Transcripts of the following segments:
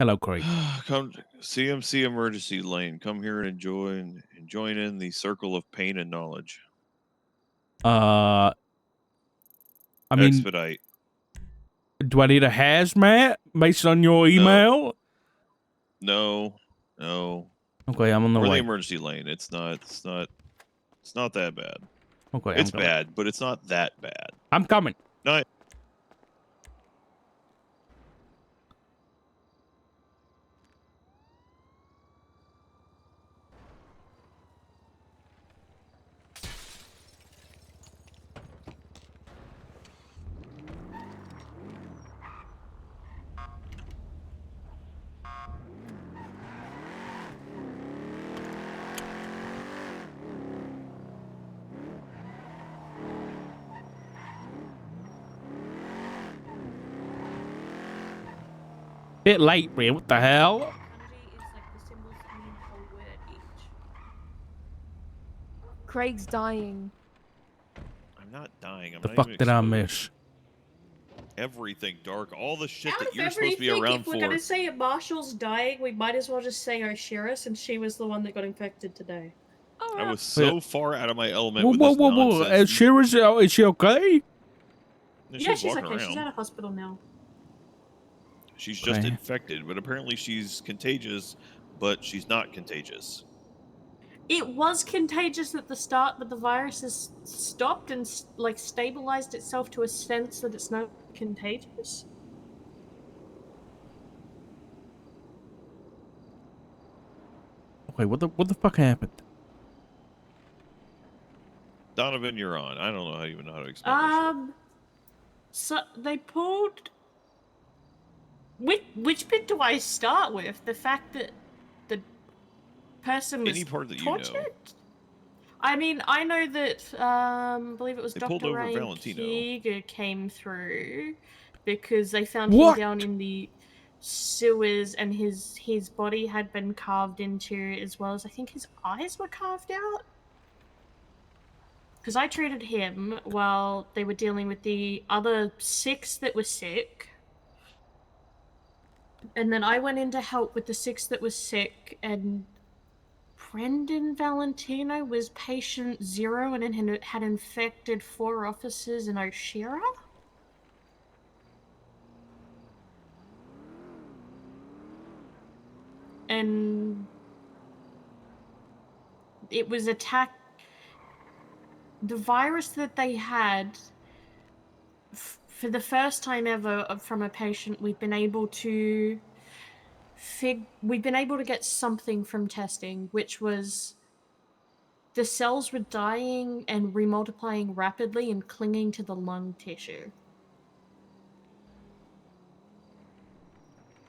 Hello, Craig. Come CMC emergency lane. Come here and join in the circle of pain and knowledge. I mean, Expedite. do I need a hazmat based on your email? No. Okay, I'm on the We're in the way. emergency lane. It's not that bad. Okay, It's I'm coming. bad, but it's not that bad. I'm coming. No. Bit late, man. What the hell? Kanji is like the symbols that mean a whole word each. Craig's dying. I'm not dying. I'm The not fuck even did I exposed. miss? Everything, Dark. All the shit Out that of you're supposed to be everything, around if we're for. gonna say Marshall's dying, we might as well just say Oshiera since she was the one that got infected today. Oh, I was so far out of my element Whoa, with whoa, this whoa, whoa. nonsense. Is she okay? Yeah, she's walking okay. She's around. out of hospital now. She's just Okay. infected, but apparently she's contagious, but she's not contagious. It was contagious at the start, but the virus has stopped and like stabilized itself to a sense that it's not contagious. Okay, what the fuck happened? Donovan, you're on. I don't know even know how to explain this So they pulled. Which bit do I start with? The fact that the person was Any part that tortured? you know. I mean, I know that I believe it was They pulled Dr. over Wayne Valentino. Keager came through because they found What? him down in the sewers, and his body had been carved into, as well as I think his eyes were carved out. Because I treated him while they were dealing with the other 6 that were sick. And then I went in to help with the 6 that was sick, and Brandon Valentino was patient 0 and had infected 4 officers in Oshiera? And it was attacked. The virus that they had, for the first time ever from a patient, we've been able to get something from testing, which was the cells were dying and remultiplying rapidly and clinging to the lung tissue.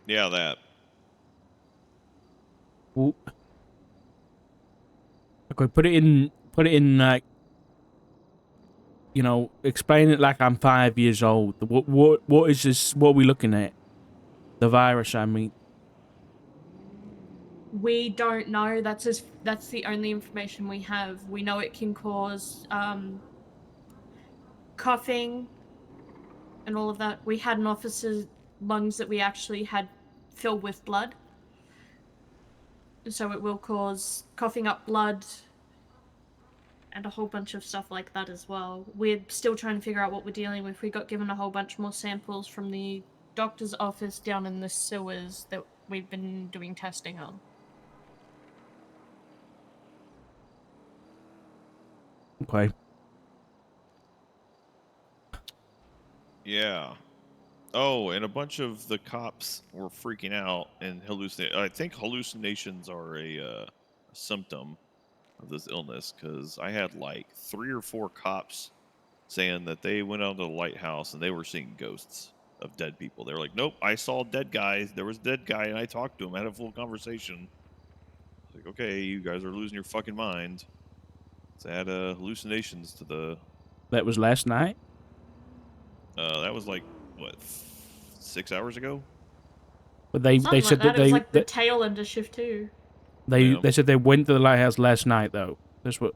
Yeah, that. Whoop. Okay, put it in like, you know, explain it like I'm 5 years old. What is this? What are we looking at? The virus, I mean. We don't know. That's the only information we have. We know it can cause coughing and all of that. We had an officer's lungs that we actually had filled with blood. So it will cause coughing up blood and a whole bunch of stuff like that as well. We're still trying to figure out what we're dealing with. We got given a whole bunch more samples from the doctor's office down in the sewers that we've been doing testing on. Okay. Yeah. Oh, and a bunch of the cops were freaking out and hallucinating. I think hallucinations are a symptom of this illness, because I had like 3 or 4 cops saying that they went out to the lighthouse and they were seeing ghosts of dead people. They were like, "Nope, I saw dead guys. There was a dead guy, and I talked to him. I had a full conversation." Like, okay, you guys are losing your fucking mind. So I had hallucinations to the. That was last night? That was like what, 6 hours ago? But they Something said like that it was like the tail end of shift 2. They said they went to the lighthouse last night though. That's what.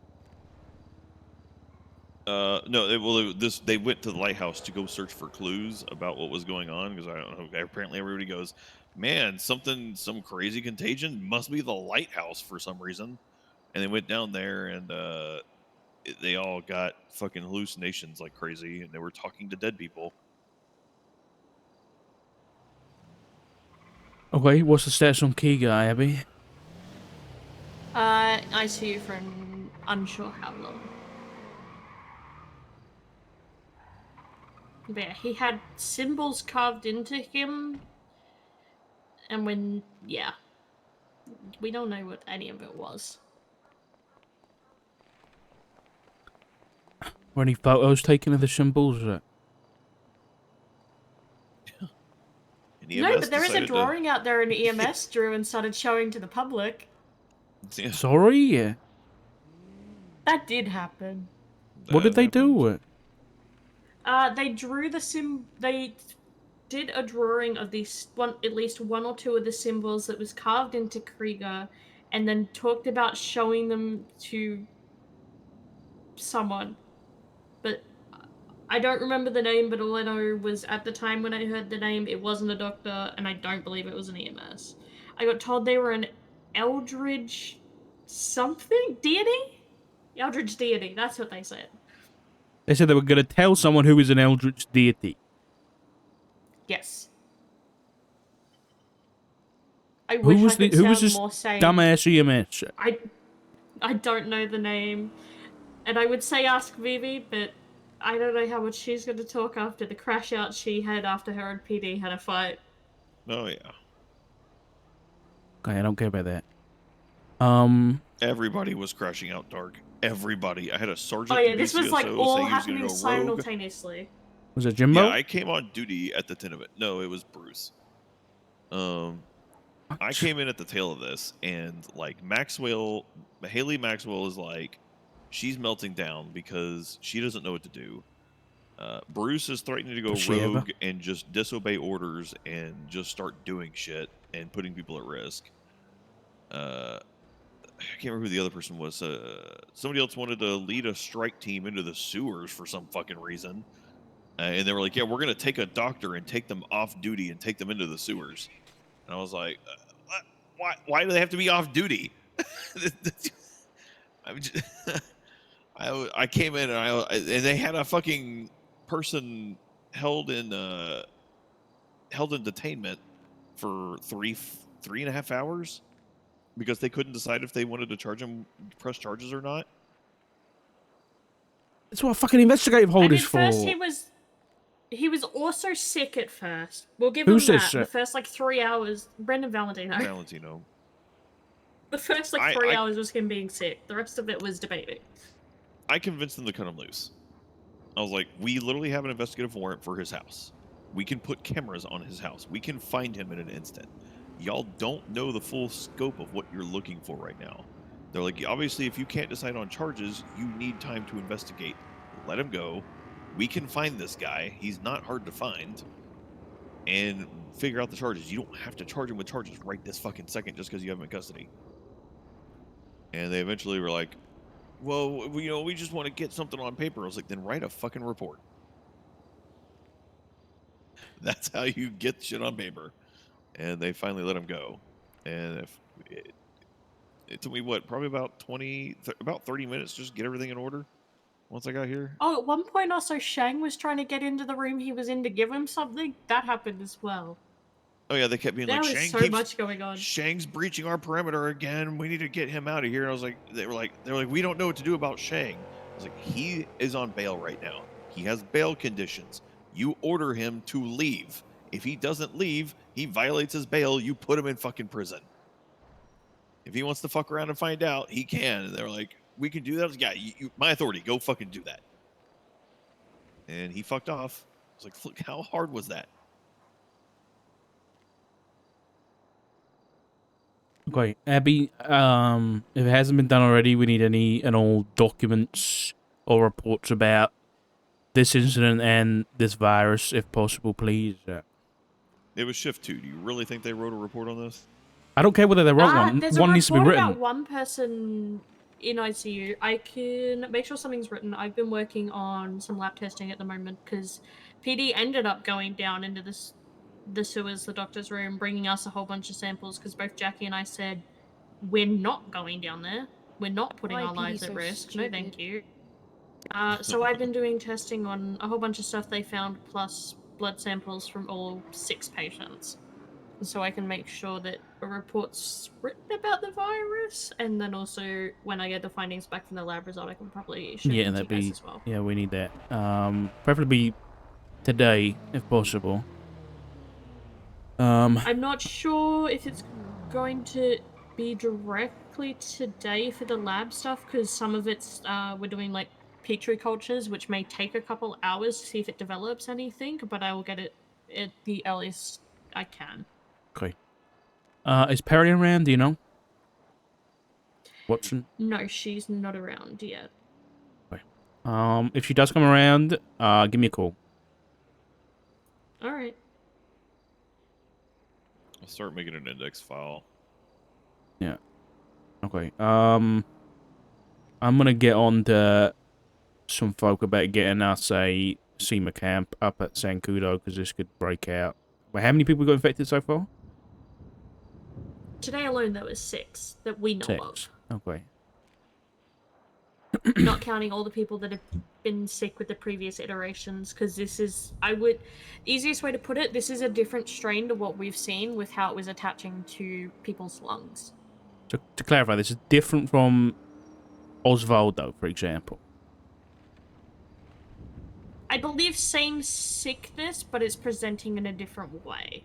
No, they went to the lighthouse to go search for clues about what was going on because I don't know. Apparently, everybody goes, "Man, some crazy contagion must be the lighthouse for some reason," and they went down there and they all got fucking hallucinations like crazy, and they were talking to dead people. Okay, what's the status on Keager, Abby? ICU for an unsure how long. But yeah, he had symbols carved into him, and we don't know what any of it was. Were any photos taken of the symbols? No, but there is a drawing out there an EMS drew and started showing to the public. Yeah. Sorry? That did happen. What did they do? They drew they did a drawing of at least one or two of the symbols that was carved into Krieger, and then talked about showing them to someone. But I don't remember the name, but all I know was at the time when I heard the name, it wasn't a doctor, and I don't believe it was an EMS. I got told they were an Eldridge something? Deity? Eldridge deity, that's what they said. They said they were going to tell someone who is an eldritch deity. Yes. I Who wish was I could who was sound this more sane. dumbass EMS? I don't know the name. And I would say ask Vivi, but I don't know how much she's going to talk after the crash out she had after her and PD had a fight. Oh yeah. Okay, I don't care about that. Everybody was crashing out dark. Everybody. I had a sergeant. Oh yeah, this was like all happening go simultaneously. Was it Jimbo? Yeah, I came on duty at the end of it. No, it was Bruce. I came in at the tail of this, and like Haley Maxwell is like, she's melting down because she doesn't know what to do. Bruce is threatening to go rogue and just disobey orders and just start doing shit and putting people at risk. I can't remember who the other person was. Somebody else wanted to lead a strike team into the sewers for some fucking reason. And they were like, yeah, we're going to take a doctor and take them off duty and take them into the sewers. And I was like, why do they have to be off duty? I came in and they had a fucking person held in detainment for three and a half hours because they couldn't decide if they wanted to press charges or not. That's what a fucking investigative hold is for. First he was also sick at first. We'll give him that. The first 3 hours, Brandon Valentino. The first 3 hours was him being sick. The rest of it was debating. I convinced them to cut him loose. I was like, we literally have an investigative warrant for his house. We can put cameras on his house. We can find him in an instant. Y'all don't know the full scope of what you're looking for right now. They're like, obviously, if you can't decide on charges, you need time to investigate. Let him go. We can find this guy. He's not hard to find. And figure out the charges. You don't have to charge him with charges right this fucking second just because you have him in custody. And they eventually were like, well, we just want to get something on paper. I was like, then write a fucking report. That's how you get shit on paper. And they finally let him go. And it took me, probably about 30 minutes just to get everything in order once I got here. Oh, at one point also Shang was trying to get into the room he was in to give him something. That happened as well. Oh yeah, they kept being like, Shang so much going on. Shang's breaching our perimeter again. We need to get him out of here. And I was like, they were like, we don't know what to do about Shang. I was like, he is on bail right now. He has bail conditions. You order him to leave. If he doesn't leave, he violates his bail. You put him in fucking prison. If he wants to fuck around and find out, he can. And they're like, we can do that. I was like, yeah, my authority. Go fucking do that. And he fucked off. I was like, look, how hard was that? Okay, Abby, if it hasn't been done already, we need any and all documents or reports about this incident and this virus, if possible, please. It was shift 2. Do you really think they wrote a report on this? I don't care whether they wrote one. There's one a needs to be report written. about one person in ICU. I can make sure something's written. I've been working on some lab testing at the moment because PD ended up going down into the sewers, the doctor's room, bringing us a whole bunch of samples because both Jackie and I said we're not going down there. We're not putting Why our lives PD at so risk. No, thank stupid? you. So I've been doing testing on a whole bunch of stuff they found, plus blood samples from all 6 patients. So I can make sure that a report's written about the virus, and then also when I get the findings back from the lab result, I can probably show Yeah, them to that'd you guys be. as well. Yeah, we need that. Preferably today, if possible. I'm not sure if it's going to be directly today for the lab stuff, because some of it's we're doing like petri cultures, which may take a couple hours to see if it develops anything, but I will get it at the earliest I can. Okay. Is Perry around? Do you know? Watson. No, she's not around yet. Okay. If she does come around, give me a call. All right. I'll start making an index file. Yeah. Okay. I'm gonna get on to some folk about getting us a SEMA camp up at Sankudo because this could break out. But how many people got infected so far? Today alone, there was 6 that we know 6. Okay. of. Not counting all the people that have been sick with the previous iterations, because this is, easiest way to put it, this is a different strain to what we've seen with how it was attaching to people's lungs. So to clarify, this is different from Osvaldo, for example. I believe same sickness, but it's presenting in a different way.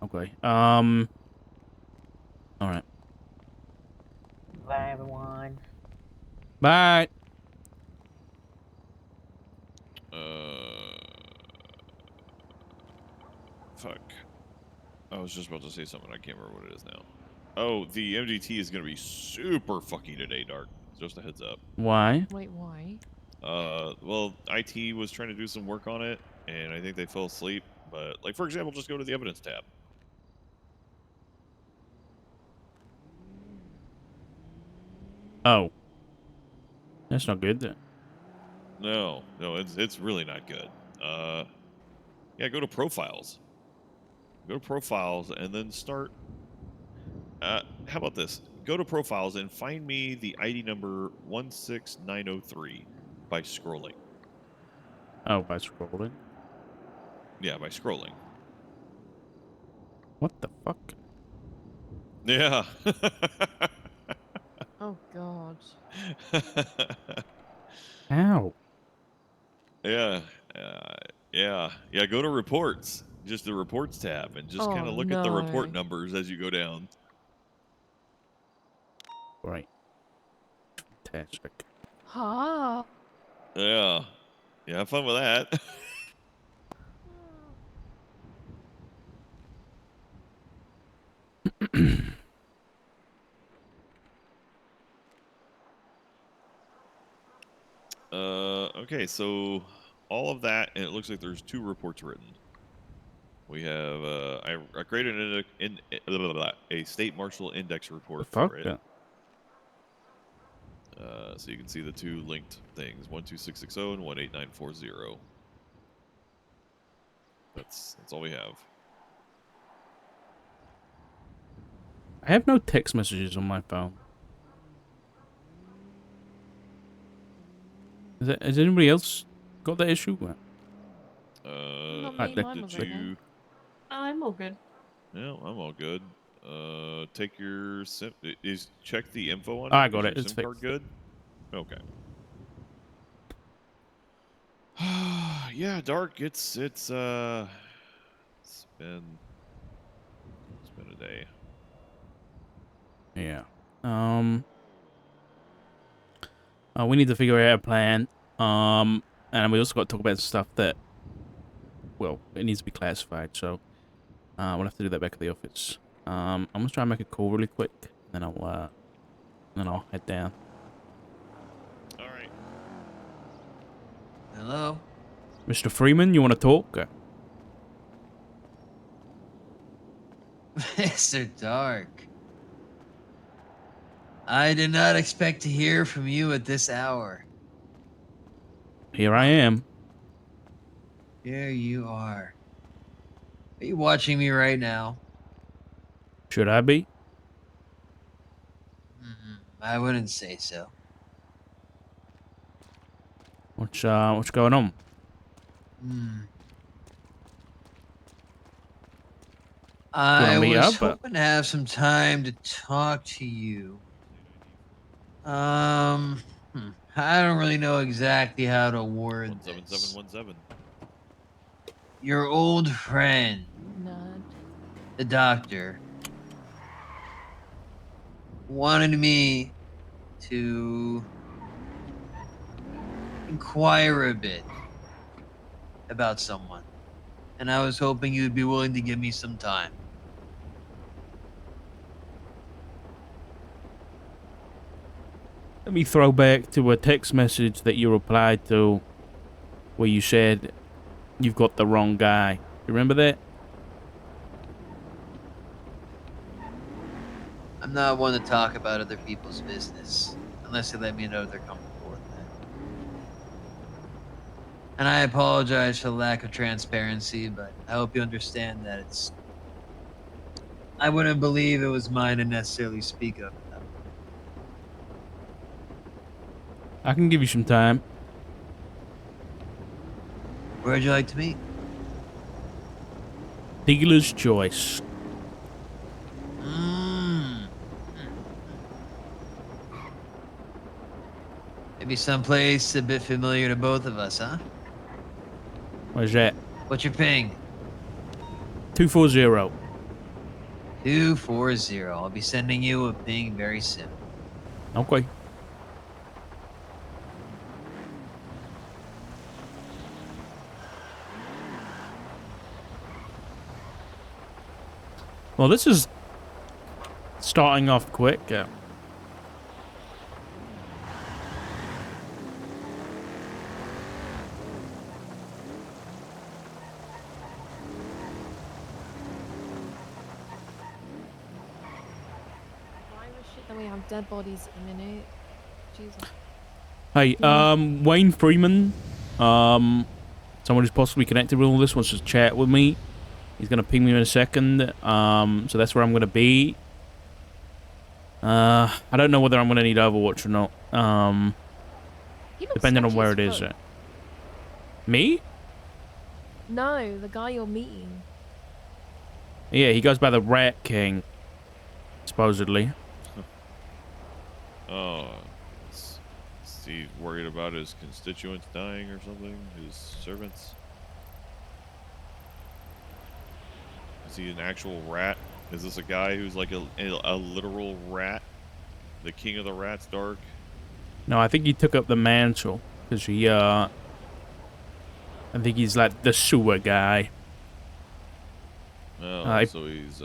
Okay. All right. Bye, everyone. Bye. Fuck. I was just about to say something. I can't remember what it is now. Oh, the MDT is going to be super fucky today, Dark. Just a heads up. Why? Wait, why? Well, IT was trying to do some work on it, and I think they fell asleep. But, like, for example, just go to the evidence tab. Oh. That's not good then. No, it's really not good. Yeah, go to profiles. Go to profiles and then start. How about this? Go to profiles and find me the ID number 16903 by scrolling. Oh, by scrolling. Yeah, by scrolling. What the fuck? Yeah. Oh god. Ow. Yeah. Yeah. Go to reports. Just the reports tab and just kind Oh, of look at the report no. numbers as you go down. Right. Fantastic. Ha! Yeah. Yeah, have fun with that. Okay, so all of that, and it looks like there's 2 reports written. We have, I created a state marshal index report Fuck for it. that. So you can see the 2 linked things, 12660 and 18940. That's all we have. I have no text messages on my phone. Has anybody else got that issue? Not Right, me, that- mine Did was you? okay. I'm all good. Yeah, I'm all good. Take your SIM. Check the info on it. I got Is it, your it's SIM card fixed. good? Okay. Yeah, Dark. It's been a day. Yeah. We need to figure out a plan. And we also got to talk about stuff that, well, it needs to be classified. So, we'll have to do that back at the office. I'm gonna try and make a call really quick, and then I'll head down. All right. Hello? Mr. Freeman, you want to talk? Mr. Dark. I did not expect to hear from you at this hour. Here I am. Here you are. Are you watching me right now? Should I be? I wouldn't say so. What's going on? I meet was up? hoping to have some time to talk to you. I don't really know exactly how to word this. 17717. Your old friend, Nerd. the doctor, wanted me to inquire a bit about someone, and I was hoping you'd be willing to give me some time. Let me throw back to a text message that you replied to where you said you've got the wrong guy. You remember that? I'm not one to talk about other people's business unless they let me know they're comfortable with that. And I apologize for the lack of transparency, but I hope you understand that I wouldn't believe it was mine to necessarily speak of that. I can give you some time. Where'd you like to meet? Dealer's choice. Maybe someplace a bit familiar to both of us, huh? Where's that? What's your ping? 240. 240. I'll be sending you a ping very soon. Okay. Well, this is starting off quick. Then we have dead bodies in it. Jesus. Hey, Wayne Freeman, someone who's possibly connected with all this wants to chat with me. He's gonna ping me in a second. So that's where I'm gonna be. I don't know whether I'm gonna need Overwatch or not. Depending on where it is. Me? No, the guy you're meeting. Yeah, he goes by the Rat King, supposedly. Oh, is he worried about his constituents dying or something? His servants? Is he an actual rat? Is this a guy who's like a literal rat? The king of the rats, Dark? No, I think he took up the mantle because he, I think he's like the sewer guy. Oh, so he's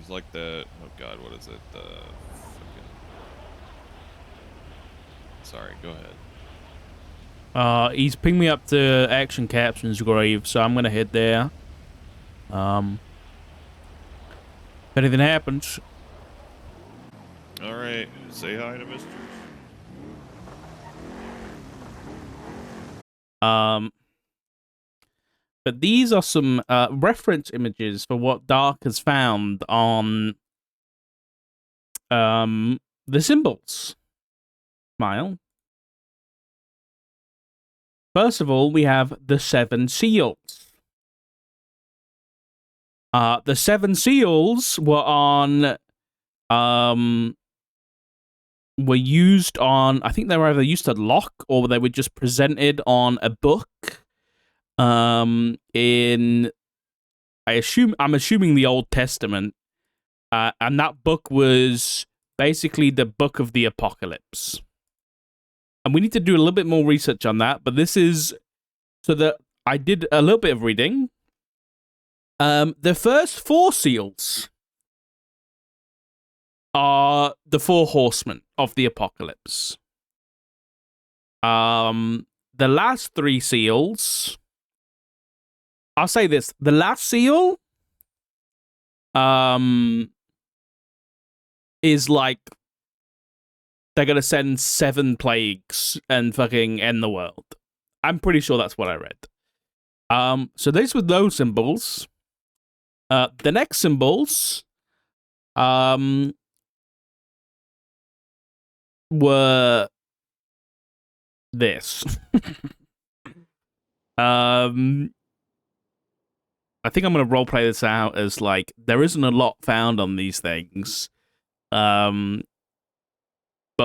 like the, oh god, what is it? Sorry, go ahead. He's pinged me up to Action Captain's grave, so I'm gonna head there. If anything happens. Alright, say hi to Mr. But these are some reference images for what Dark has found on the symbols. Smile. First of all, we have the 7 seals. The 7 seals were on were used on, I think they were either used to lock or they were just presented on a book. I'm assuming the Old Testament. And that book was basically the book of the apocalypse. And we need to do a little bit more research on that, but this is so that I did a little bit of reading. The first 4 seals are the 4 horsemen of the apocalypse. The last 3 seals, I'll say this, the last seal is like they're gonna send 7 plagues and fucking end the world. I'm pretty sure that's what I read. So these were those symbols. The next symbols, were this. I think I'm gonna roleplay this out as like there isn't a lot found on these things. But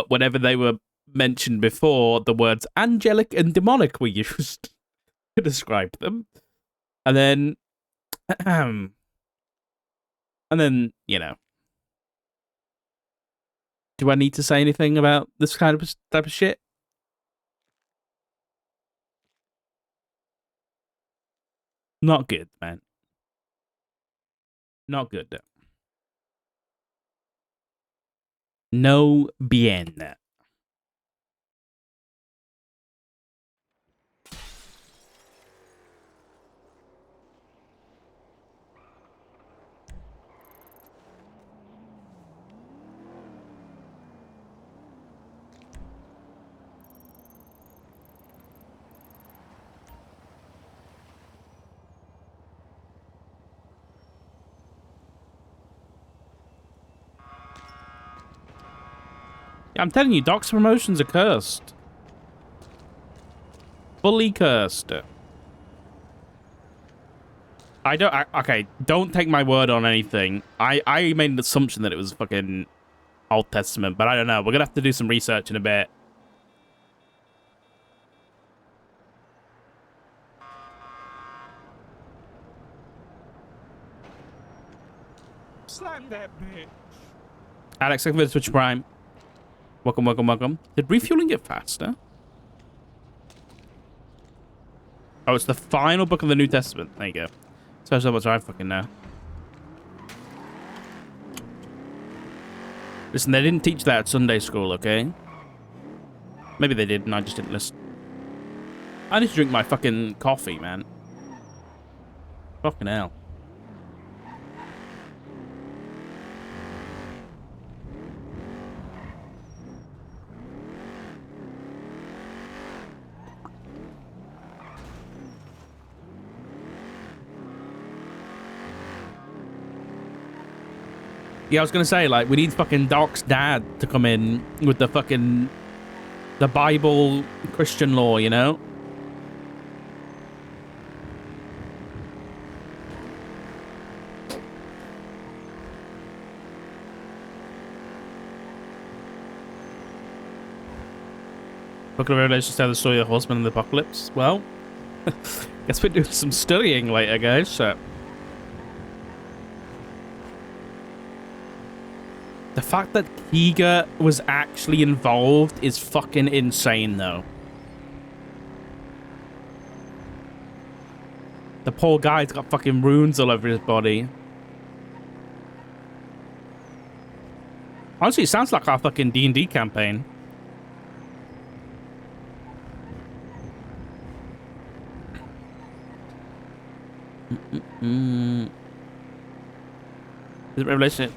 whenever they were mentioned before, the words angelic and demonic were used to describe them. And then you know. Do I need to say anything about this kind of type of shit? Not good, man. Not good. No bien. Yeah, I'm telling you, Doc's promotions are cursed. Fully cursed. Okay, don't take my word on anything. I made an assumption that it was fucking Old Testament, but I don't know. We're gonna have to do some research in a bit. Slap that bitch. Alex, thank you for the Twitch Prime. Welcome, welcome, welcome. Did refueling get faster? Oh, it's the final book of the New Testament. There you go. So much I fucking know. Listen, they didn't teach that at Sunday school, okay? Maybe they did, and I just didn't listen. I need to drink my fucking coffee, man. Fucking hell. Yeah, I was gonna say, like, we need fucking Doc's dad to come in with the fucking... the Bible Christian law, you know? Book of Revelation tells the story of the horseman and the apocalypse. Well, guess we're doing some studying later, guys, so... The fact that Keager was actually involved is fucking insane, though. The poor guy's got fucking runes all over his body. Honestly, it sounds like our fucking D&D campaign. Is it Revelation?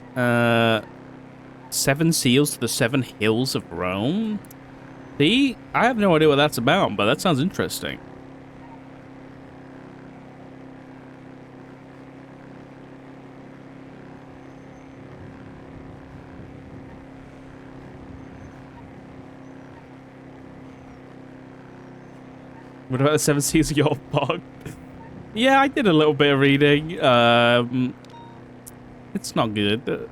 7 seals to the 7 hills of Rome? See? I have no idea what that's about, but that sounds interesting. What about the 7 seals of your bog? Yeah, I did a little bit of reading. It's not good.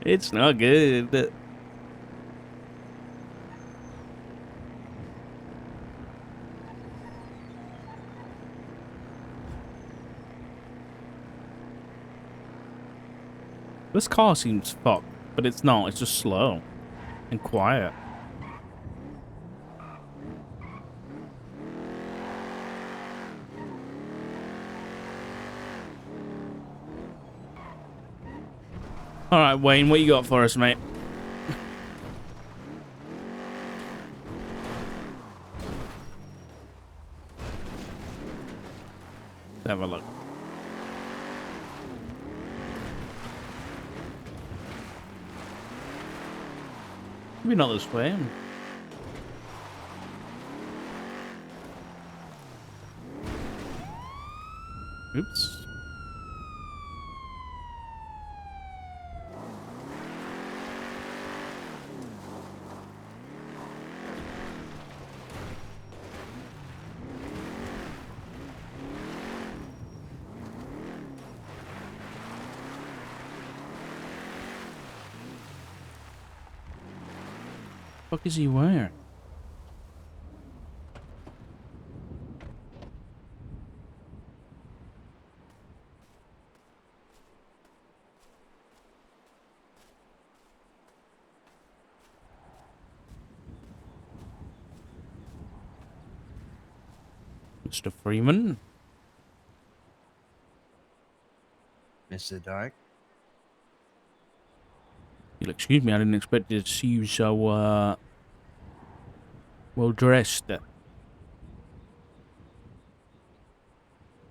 It's not good. This car seems fucked, but it's not. It's just slow and quiet. All right, Wayne, what you got for us, mate? Let's have a look. Maybe not this way. Oops. Fuck is he wearing? Mr. Freeman? Mr. Dark. You'll excuse me, I didn't expect to see you so, well dressed.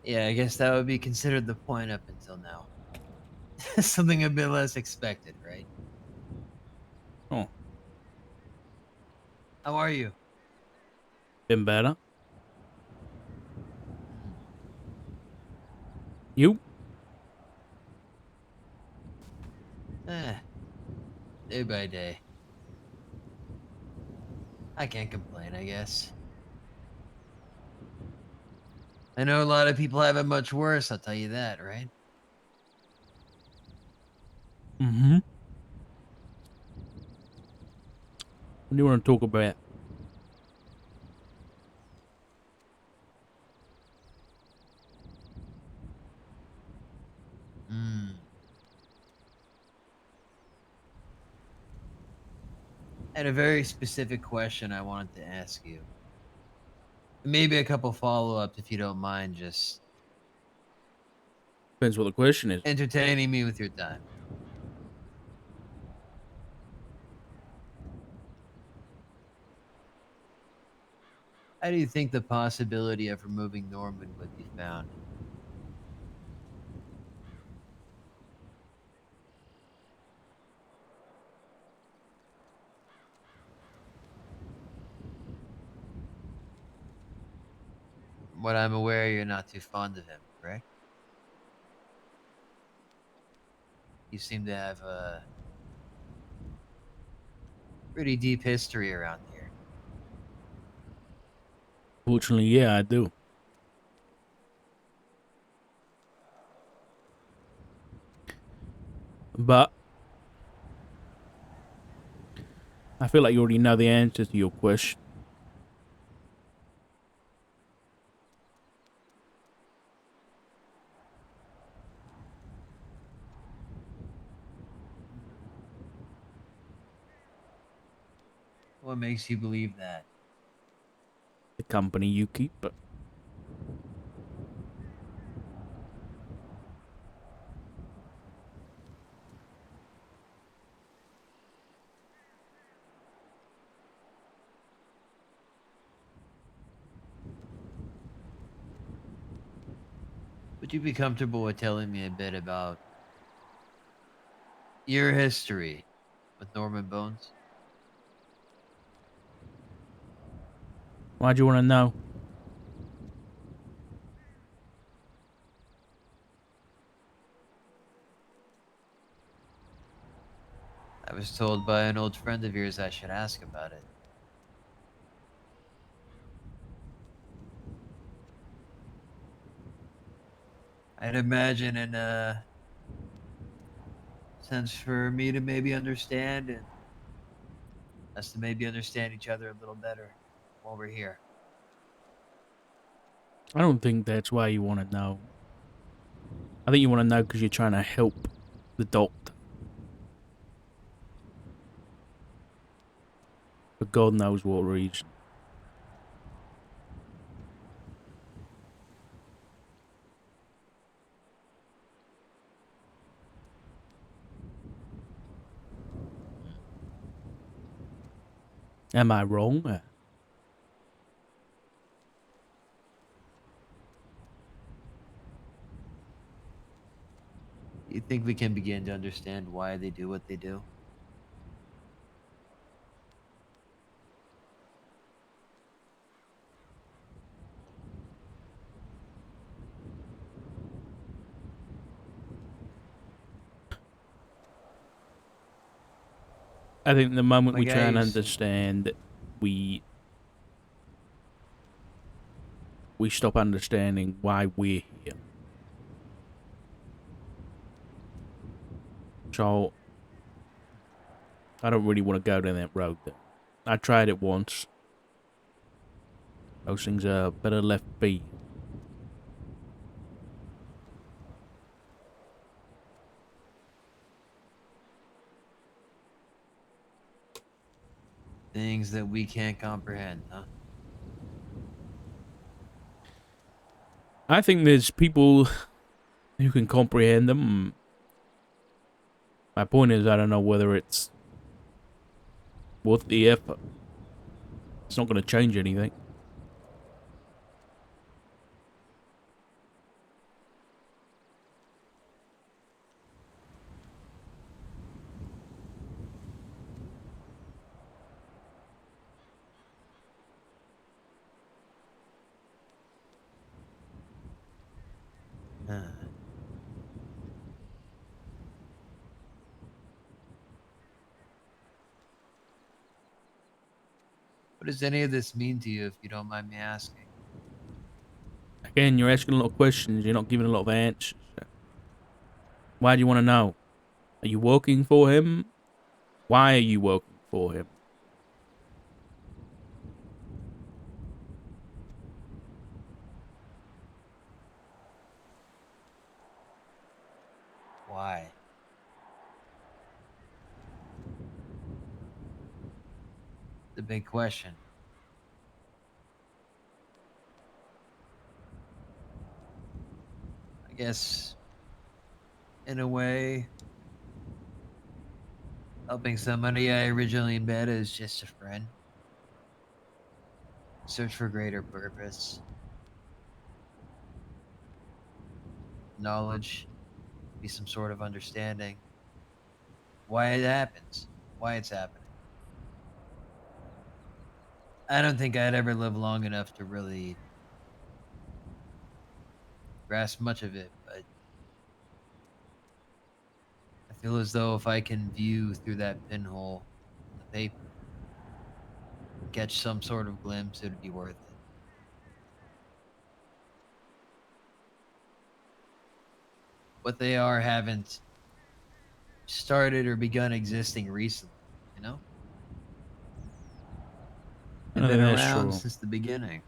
Yeah, I guess that would be considered the point up until now. Something a bit less expected, right? Oh, How are you? been better. Hmm. You? Eh, day by day. I can't complain, I guess. I know a lot of people have it much worse, I'll tell you that, right? Mm-hmm. What do you want to talk about? Hmm. I had a very specific question I wanted to ask you. Maybe a couple follow-ups if you don't mind just Depends what the question is. entertaining me with your time. How do you think the possibility of removing Norman would be found? From what I'm aware, you're not too fond of him, correct? You seem to have a pretty deep history around here. Fortunately, yeah, I do. But I feel like you already know the answer to your question. What makes you believe that? The company you keep. But Would you be comfortable with telling me a bit about your history with Norman Bones? why'd you want to know? I was told by an old friend of yours I should ask about it. I'd imagine in a sense for me to maybe understand and us to maybe understand each other a little better while we're here. I don't think that's why you want to know. I think you want to know because you're trying to help the doctor. For God knows what reason. Am I wrong? You think we can begin to understand why they do what they do? I think the moment we Like try and I used to. understand, we stop understanding why we're here. So I don't really want to go down that road. Though. I tried it once. Those things are better left be. Things that we can't comprehend, huh? I think there's people who can comprehend them. My point is, I don't know whether it's worth the effort. It's not going to change anything. Huh. What does any of this mean to you, if you don't mind me asking? Again, you're asking a lot of questions. You're not giving a lot of answers. Why do you want to know? Are you working for him? Why are you working for him? Why? The big question. I guess, in a way, helping somebody I originally met as just a friend. Search for greater purpose. Knowledge. Be some sort of understanding. Why it happens. Why it's happening. I don't think I'd ever live long enough to really grasp much of it, but I feel as though if I can view through that pinhole in the paper, catch some sort of glimpse, it would be worth it. What they are haven't started or begun existing recently, you know? They've been That's around true. since the beginning.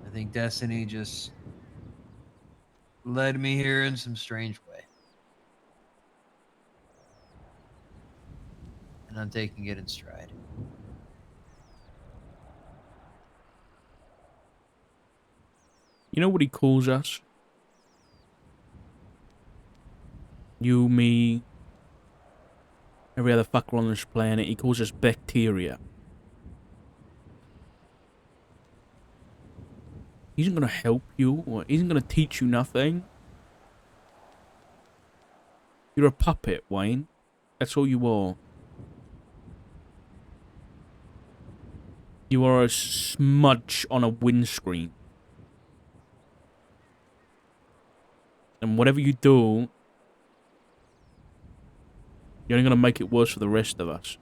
I think destiny just led me here in some strange way. And I'm taking it in stride. You know what he calls us? You, me, every other fucker on this planet. He calls us bacteria. He isn't going to help you, or he isn't going to teach you nothing. You're a puppet, Wayne. That's all you are. You are a smudge on a windscreen. And whatever you do, you're only going to make it worse for the rest of us.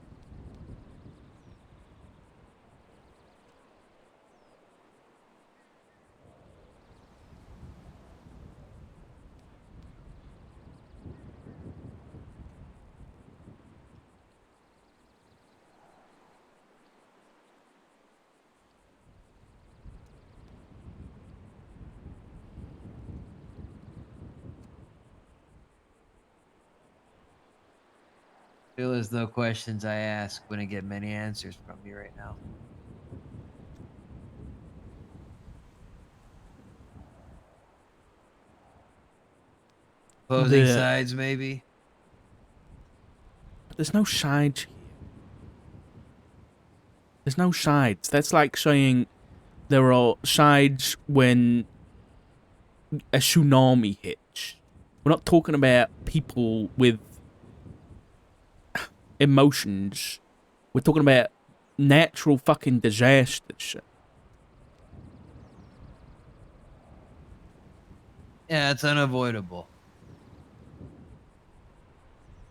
Feel as though questions I ask wouldn't get many answers from you right now. Opposing sides, maybe? There's no sides here. There's no sides. That's like saying there are sides when a tsunami hits. We're not talking about people with emotions. We're talking about natural fucking disasters. Yeah, it's unavoidable.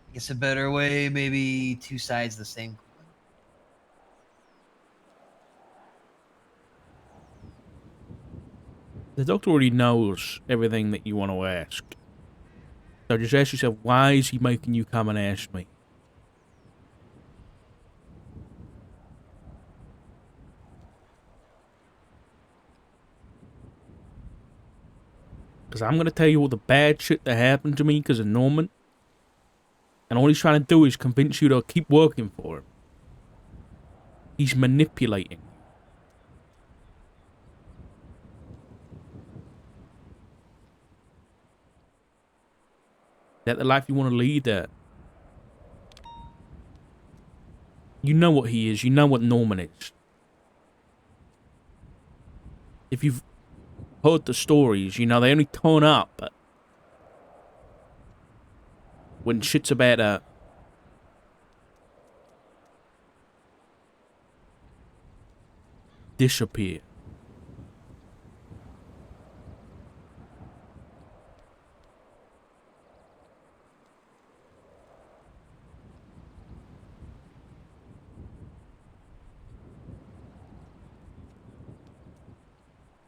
I guess a better way, maybe two sides of the same coin. The doctor already knows everything that you want to ask. So just ask yourself, why is he making you come and ask me? Because I'm going to tell you all the bad shit that happened to me because of Norman. And all he's trying to do is convince you to keep working for him. He's manipulating you. Is that the life you want to lead? You know what he is. You know what Norman is. If you've heard the stories, you know they only turn up when shit's about to disappear.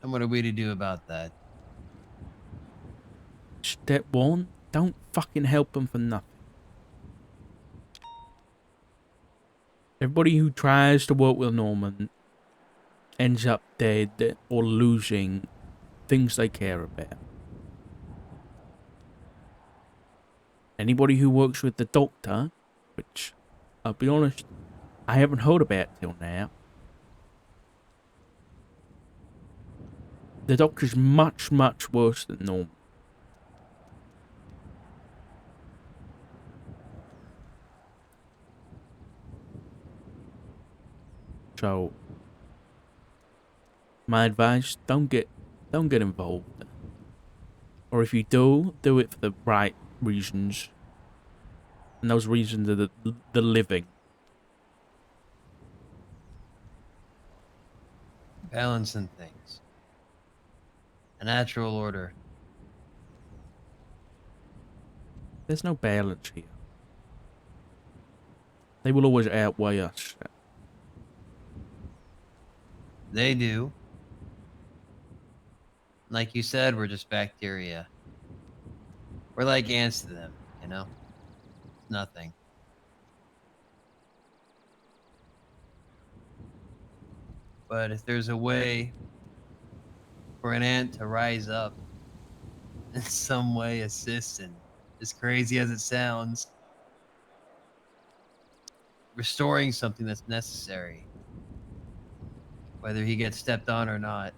And what are we to do about that? Step one, don't fucking help him for nothing. Everybody who tries to work with Norman ends up dead or losing things they care about. Anybody who works with the doctor, which, I'll be honest, I haven't heard about till now. The doctor's much, much worse than Norman. So, my advice, don't get involved. Or if you do it for the right reasons. And those reasons are the living. Balancing things. A natural order. There's no balance here. They will always outweigh us. They do. Like you said, we're just bacteria. We're like ants to them, you know? Nothing. But if there's a way for an ant to rise up in some way assist, and as crazy as it sounds, restoring something that's necessary, whether he gets stepped on or not.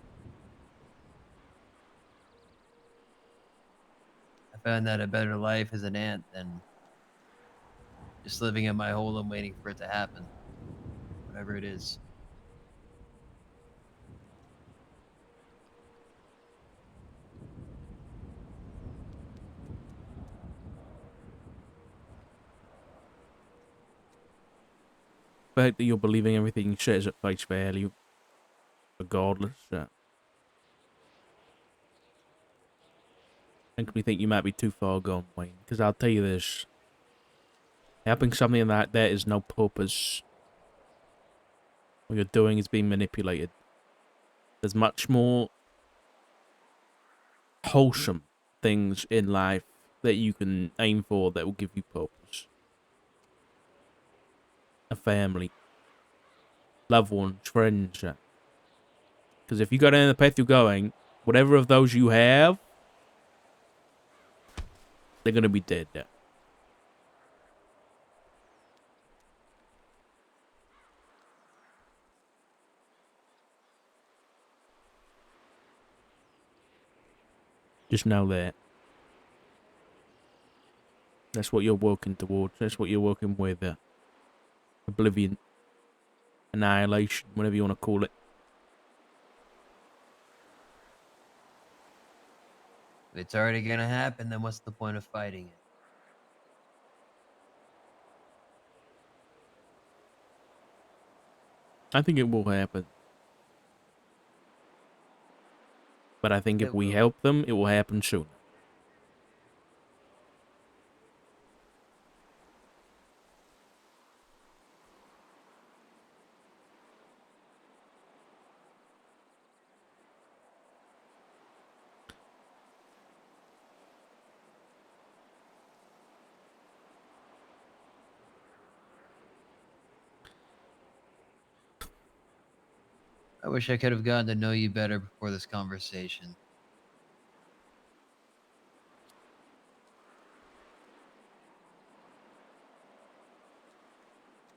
I found that a better life as an ant than just living in my hole and waiting for it to happen, whatever it is. The fact that you're believing everything he says at face value, regardless, makes me think you might be too far gone, Wayne. Because I'll tell you this. Helping something like that is no purpose. What you're doing is being manipulated. There's much more wholesome things in life that you can aim for that will give you purpose. A family. Loved ones, friends. Because if you go down the path you're going, whatever of those you have, they're going to be dead. Just know that. That's what you're working towards. That's what you're working with. Oblivion. Annihilation. Whatever you want to call it. If it's already gonna happen, then what's the point of fighting it? I think it will happen. But I think if It we will. help them, it will happen sooner. I wish I could have gotten to know you better before this conversation.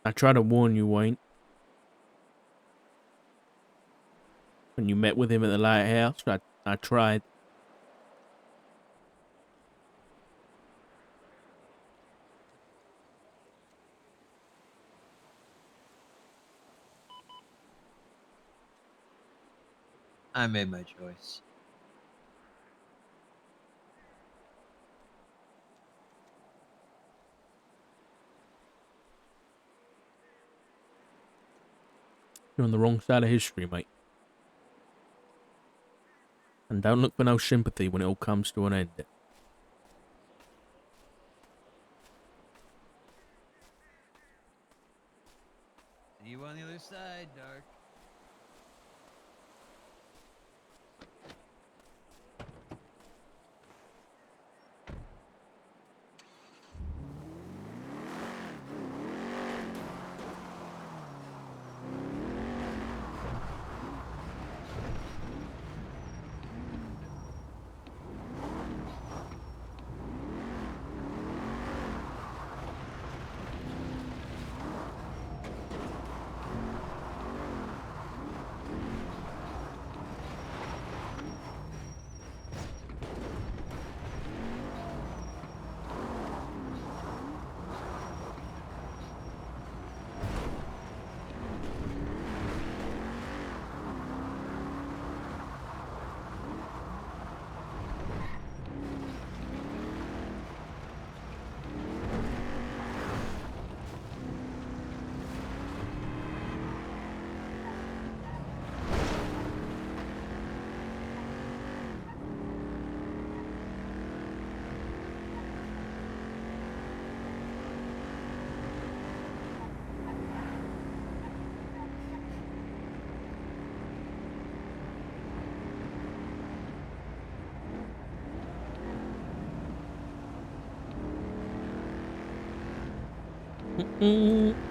I tried to warn you, Wayne. When you met with him at the lighthouse, I tried. I made my choice. You're on the wrong side of history, mate. And don't look for no sympathy when it all comes to an end. See you on the other side, Dark.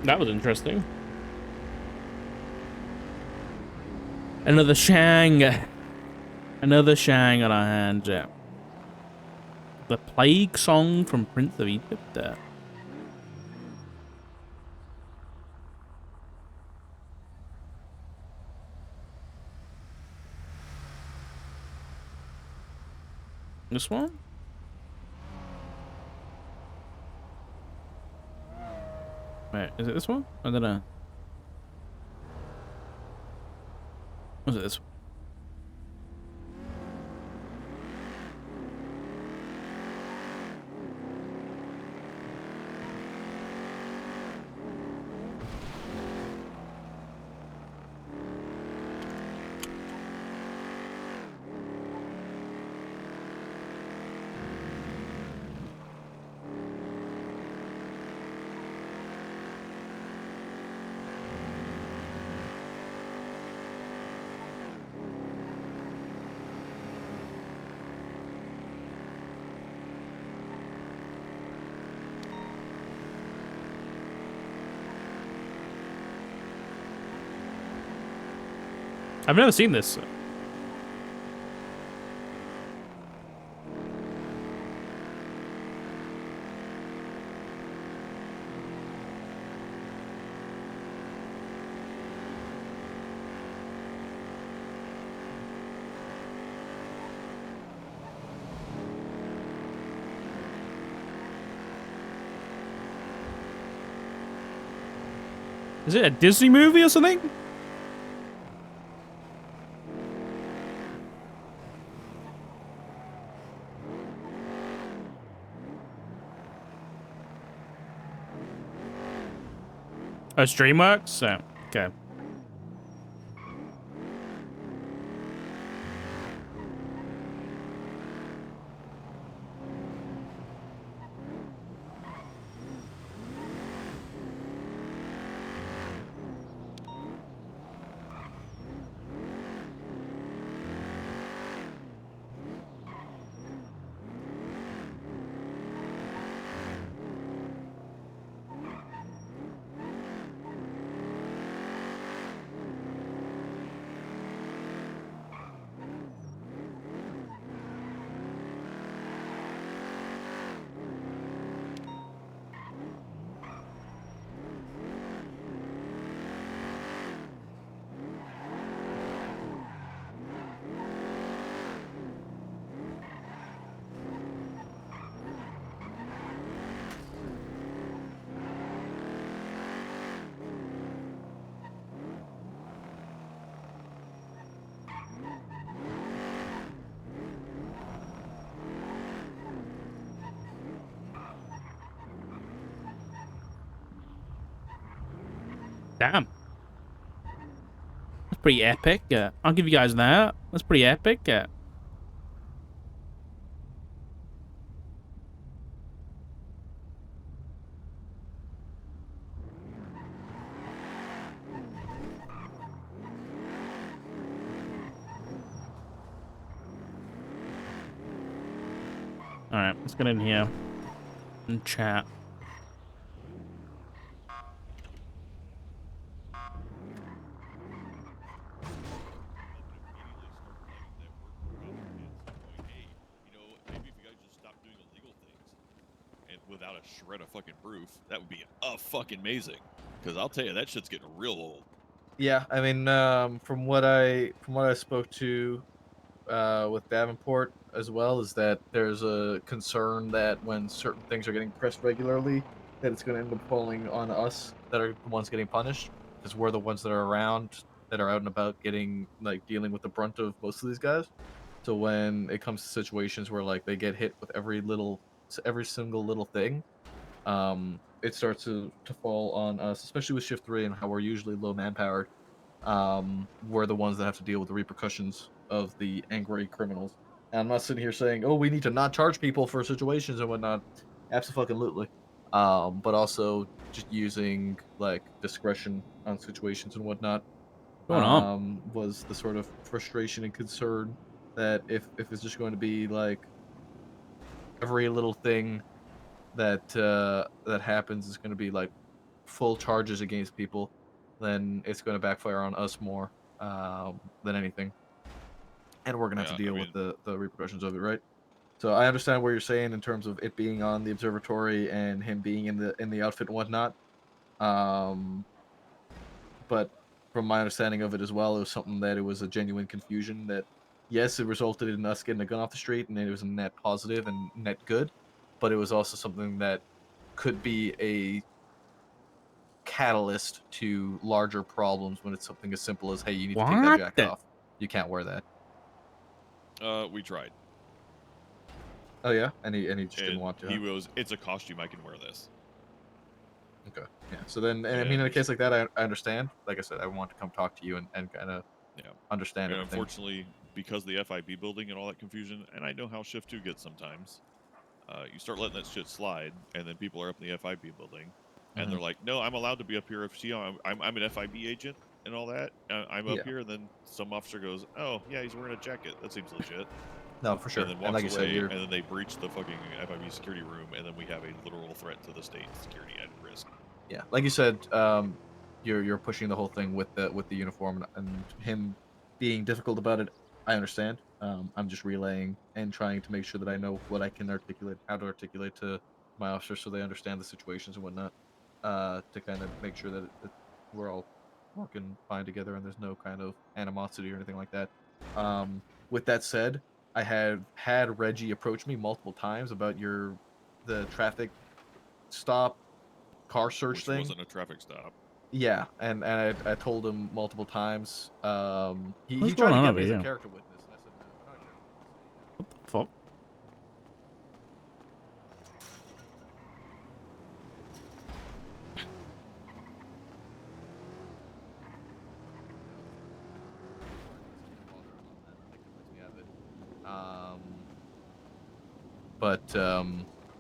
That was interesting. Another Shang. Another Shang on our hands, yeah. The Plague Song from Prince of Egypt. This one? Wait, is it this one? I don't know. Was it this one? I've never seen this. Is it a Disney movie or something? Oh, it's DreamWorks? So, okay. Damn. That's pretty epic. I'll give you guys that. That's pretty epic. Alright, let's get in here and chat. Maybe if you guys just stop doing illegal things and without a shred of fucking proof, that would be fucking amazing. Because I'll tell you, that shit's getting real old. Yeah, I mean, from what I spoke to with Davenport as well, is that there's a concern that when certain things are getting pressed regularly, that it's going to end up falling on us that are the ones getting punished, because we're the ones that are around, that are out and about, getting dealing with the brunt of most of these guys. So when it comes to situations where they get hit with every single little thing, it starts to fall on us, especially with shift 3 and how we're usually low manpowered. We're the ones that have to deal with the repercussions of the angry criminals. And I'm not sitting here saying, "Oh, we need to not charge people for situations and whatnot." Absolutely. But also just using discretion on situations and whatnot. What's going on? Was the sort of frustration and concern that if it's just going to be every little thing that happens is going to be full charges against people, then it's going to backfire on us more than anything, and we're going to have to deal with the repercussions of it, right? So I understand what you're saying in terms of it being on the observatory and him being in the outfit and whatnot. But from my understanding of it as well, it was something that it was a genuine confusion that, yes, it resulted in us getting a gun off the street, and it was a net positive and net good, but it was also something that could be a catalyst to larger problems when it's something as simple as, hey, you need to take that What jacket the? off. You can't wear that. We tried. Oh yeah, and he just didn't want to. He was, it's a costume, I can wear this. Okay. Yeah. So then, and I mean, in a case like that, I understand. Like I said, I want to come talk to you and kind of understand And everything. unfortunately, because of the FIB building and all that confusion, and I know how Shift 2 gets sometimes, you start letting that shit slide, and then people are up in the FIB building, and they're like, "No, I'm allowed to be up here. If I'm an FIB agent and all that. I'm up here." And then some officer goes, "Oh, yeah, he's wearing a jacket. That seems legit." No, for sure. And then And walks like away, you said, and then they breach the fucking FIB security room, and then we have a literal threat to the state security at risk. Yeah, like you said, you're pushing the whole thing with the uniform and him being difficult about it. I understand. I'm just relaying and trying to make sure that I know what I can articulate, how to articulate to my officers, so they understand the situations and whatnot. To kind of make sure that we're all working fine together and there's no kind of animosity or anything like that. With that said, I have had Reggie approach me multiple times about the traffic stop car search Which thing. wasn't a traffic stop. Yeah, and I told him multiple times. He What's tried going to on get over me as a here? character witness, and I said, no, we're not a character witness. What the fuck?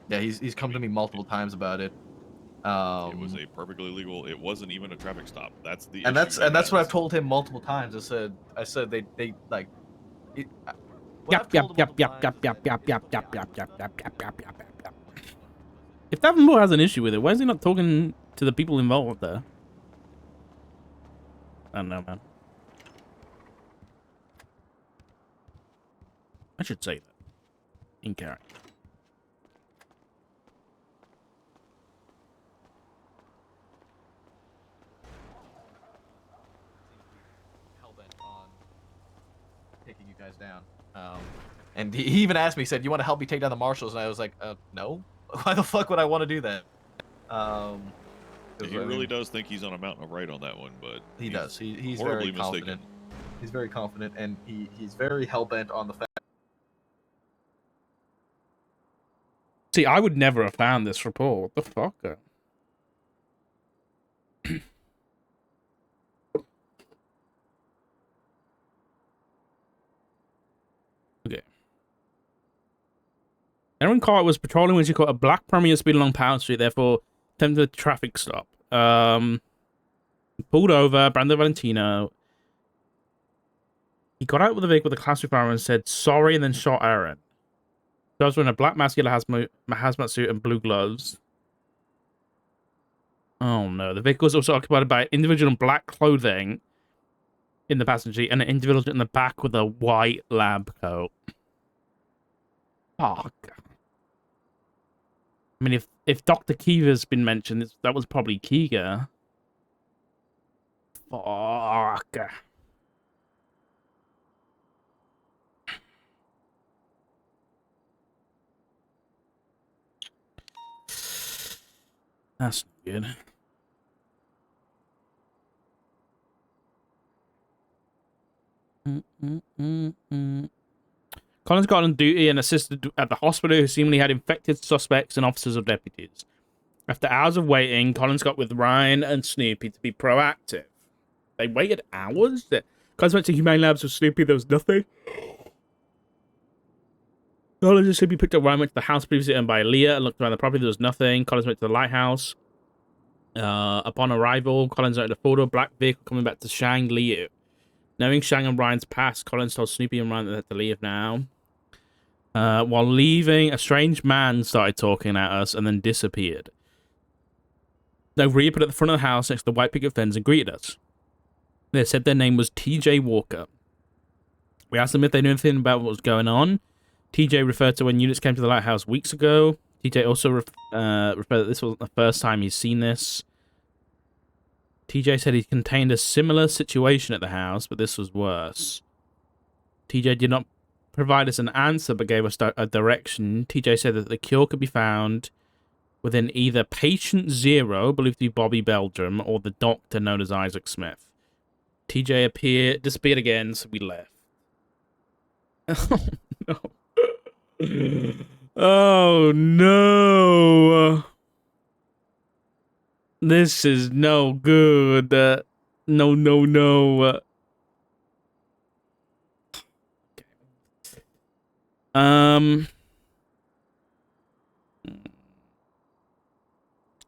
Yeah, he's come to me multiple times about it. It was a perfectly legal. It wasn't even a traffic stop. That's the issue. And that's what I've told him multiple times. I said they like. Yep. If Davenport has an issue with it, why is he not talking to the people involved there? I don't know, man. I should say that in character. Hell-bent on taking you guys down. And he even asked me, he said, "You want to help me take down the marshals?" And I was like, "No. Why the fuck would I want to do that?" He really does think he's on a mountain of right on that one, but he does. He's horribly very confident. mistaken. He's very confident, and he's very hell-bent on the fact. See, I would never have found this report. What the fuck? Erin Carter was patrolling when she caught a black Premier speed along Power Street, therefore attempted a traffic stop. Pulled over Brandon Valentino. He got out with the vehicle with a class firearm and said sorry, and then shot Erin. He was wearing a black muscular hazmat suit and blue gloves. Oh no. The vehicle was also occupied by an individual in black clothing in the passenger seat and an individual in the back with a white lab coat. Fuck. I mean, if Dr. Keager's been mentioned, that was probably Keager. Fuck. That's good. Collins got on duty and assisted at the hospital, who seemingly had infected suspects and officers or deputies. After hours of waiting, Collins got with Ryan and Snoopy to be proactive. They waited hours? Collins went to Humane Labs with Snoopy, there was nothing. Collins and Snoopy picked up Ryan, went to the house previously owned by Leah and looked around the property, there was nothing. Collins went to the lighthouse. Upon arrival, Collins noted a four-door black vehicle coming back to Shang Liu. Knowing Shang and Ryan's past, Collins told Snoopy and Ryan that they had to leave now. While leaving, a strange man started talking at us and then disappeared. They reappeared at the front of the house next to the white picket fence and greeted us. They said their name was TJ Walker. We asked them if they knew anything about what was going on. TJ referred to when units came to the lighthouse weeks ago. TJ also referred that this wasn't the first time he's seen this. TJ said he contained a similar situation at the house, but this was worse. TJ did not provide us an answer, but gave us a direction. TJ said that the cure could be found within either Patient Zero, believed to be Bobby Belgium, or the doctor known as Isaac Smith. TJ disappeared again, so we left. Oh, no. Oh, no. This is no good. No.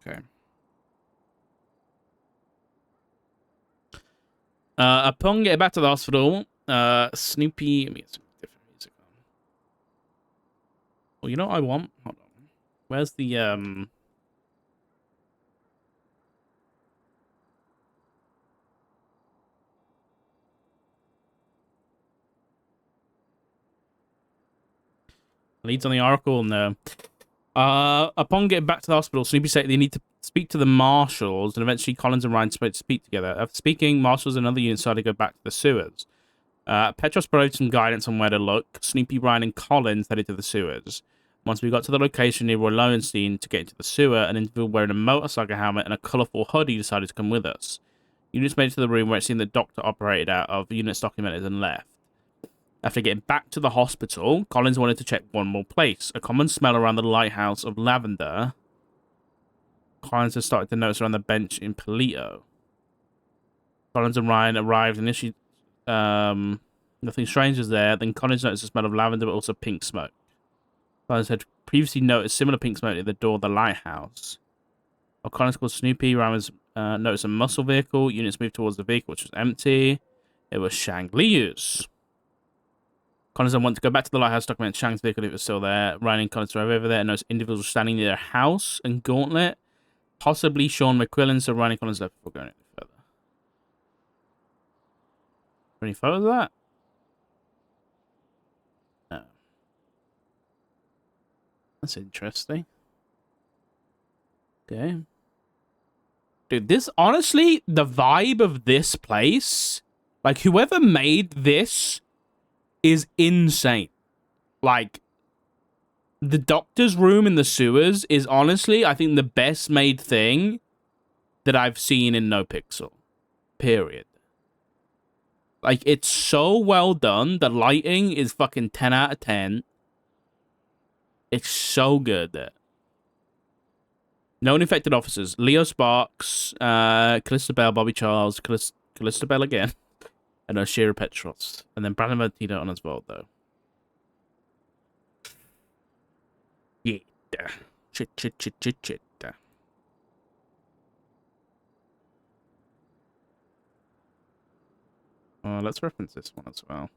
Okay. Upon getting back to the hospital, Snoopy. Let me get some different music on. Well, you know what I want? Hold on. Where's the leads on the article? No. Upon getting back to the hospital, Snoopy said they need to speak to the marshals, and eventually Collins and Ryan spoke to speak together. After speaking, marshals and other units decided to go back to the sewers. Petros provided some guidance on where to look. Snoopy, Ryan, and Collins headed to the sewers. Once we got to the location near Roy Lowenstein to get into the sewer, an individual wearing a motorcycle helmet and a colourful hoodie decided to come with us. Units made it to the room where it seemed the doctor operated out of. Units documented and left. After getting back to the hospital, Collins wanted to check one more place. A common smell around the lighthouse of lavender. Collins has started to notice around the bench in Palito. Collins and Ryan arrived initially. Nothing strange was there. Then Collins noticed the smell of lavender, but also pink smoke. Collins had previously noticed similar pink smoke at the door of the lighthouse. While Collins called Snoopy, Ryan was noticed a muscle vehicle. Units moved towards the vehicle, which was empty. It was Shang Liu's. Collins then wanted to go back to the lighthouse, document Shang's vehicle if it was still there. Ryan and Collins drove over there and noticed individuals standing near their house and Gauntlet. Possibly Sean McQuillan, so Ryan and Collins left before going any further. Any photos of that? No. That's interesting. Okay. Dude, this, honestly, the vibe of this place, like, whoever made this is insane. Like, the doctor's room in the sewers is honestly, I think, the best made thing that I've seen in NoPixel. Period. Like, it's so well done. The lighting is fucking 10 out of 10. It's so good. Known infected officers. Leo Sparks, Callista Bell, Bobby Charles, Callista Bell again, and Oshiera Petros. And then Brandon Valentino on as well, though. Yeah. Chit. Let's reference this one as well.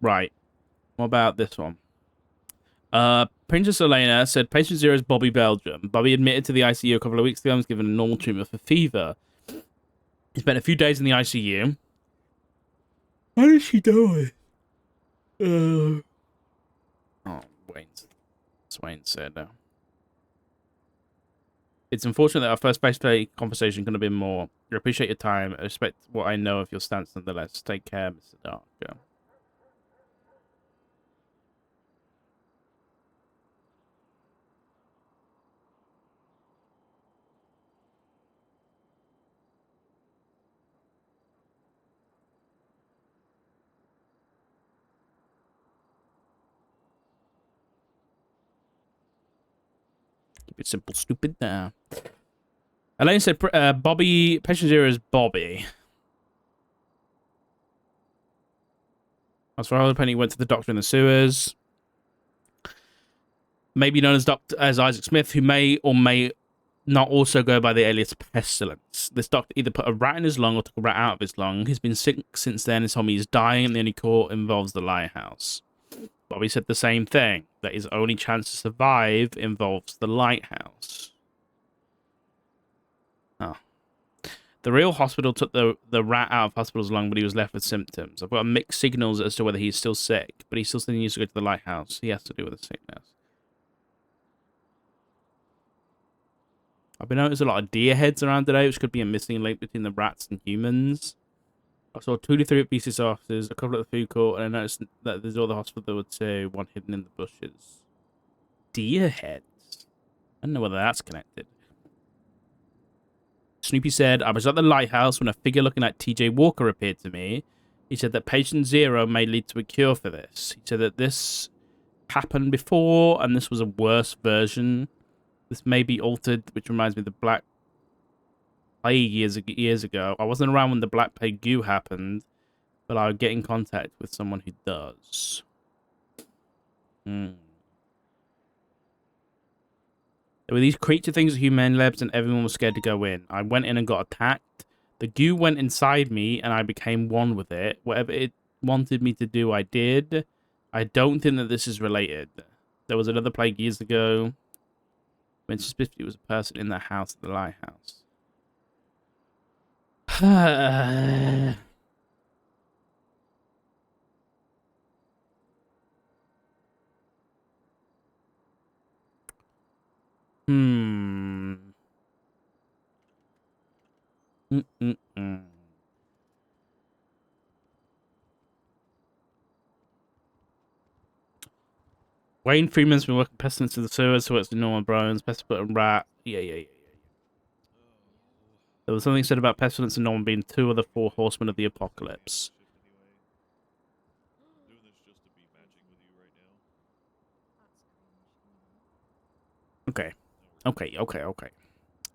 Right. What about this one? Princess Elena said patient zero is Bobby Belgium. Bobby admitted to the ICU a couple of weeks ago and was given a normal treatment for fever. He spent a few days in the ICU. How did she die? Oh, Wayne said. It's unfortunate that our first face-to-face conversation couldn't have been more. I appreciate your time. I respect what I know of your stance nonetheless. Take care, Mr. Darker. Keep it simple, stupid. Elaine said Bobby, patient zero is Bobby. As far as apparently went to the doctor in the sewers. Maybe known as Isaac Smith, who may or may not also go by the alias Pestilence. This doctor either put a rat in his lung or took a rat out of his lung. He's been sick since then. He told me he's dying, and the only cure involves the lighthouse. Bobby said the same thing, that his only chance to survive involves the lighthouse. Oh. The real hospital took the rat out of hospital's lung, but he was left with symptoms. I've got mixed signals as to whether he's still sick, but he still needs to go to the lighthouse. He has to do with the sickness. I've been noticing a lot of deer heads around today, which could be a missing link between the rats and humans. I saw 2 to 3 pieces officers, a couple at the food court, and I noticed that there's all the hospital there were 2, one hidden in the bushes. Deer heads? I don't know whether that's connected. Snoopy said, I was at the lighthouse when a figure looking like TJ Walker appeared to me. He said that patient zero may lead to a cure for this. He said that this happened before, and this was a worse version. This may be altered, which reminds me of the Black Plague years ago. I wasn't around when the Black Plague goo happened, but I would get in contact with someone who does. There were these creature things with human legs, and everyone was scared to go in. I went in and got attacked. The goo went inside me, and I became one with it. Whatever it wanted me to do, I did. I don't think that this is related. There was another plague years ago. When suspected it was a person in the house at the lighthouse. Wayne Freeman's been working pestilence in the sewers, so it's the Norman Browns, pestilence and rat. Yeah. There was something said about pestilence and Norman being 2 of the 4 horsemen of the apocalypse. Doing this just to be matching with you right now. Okay.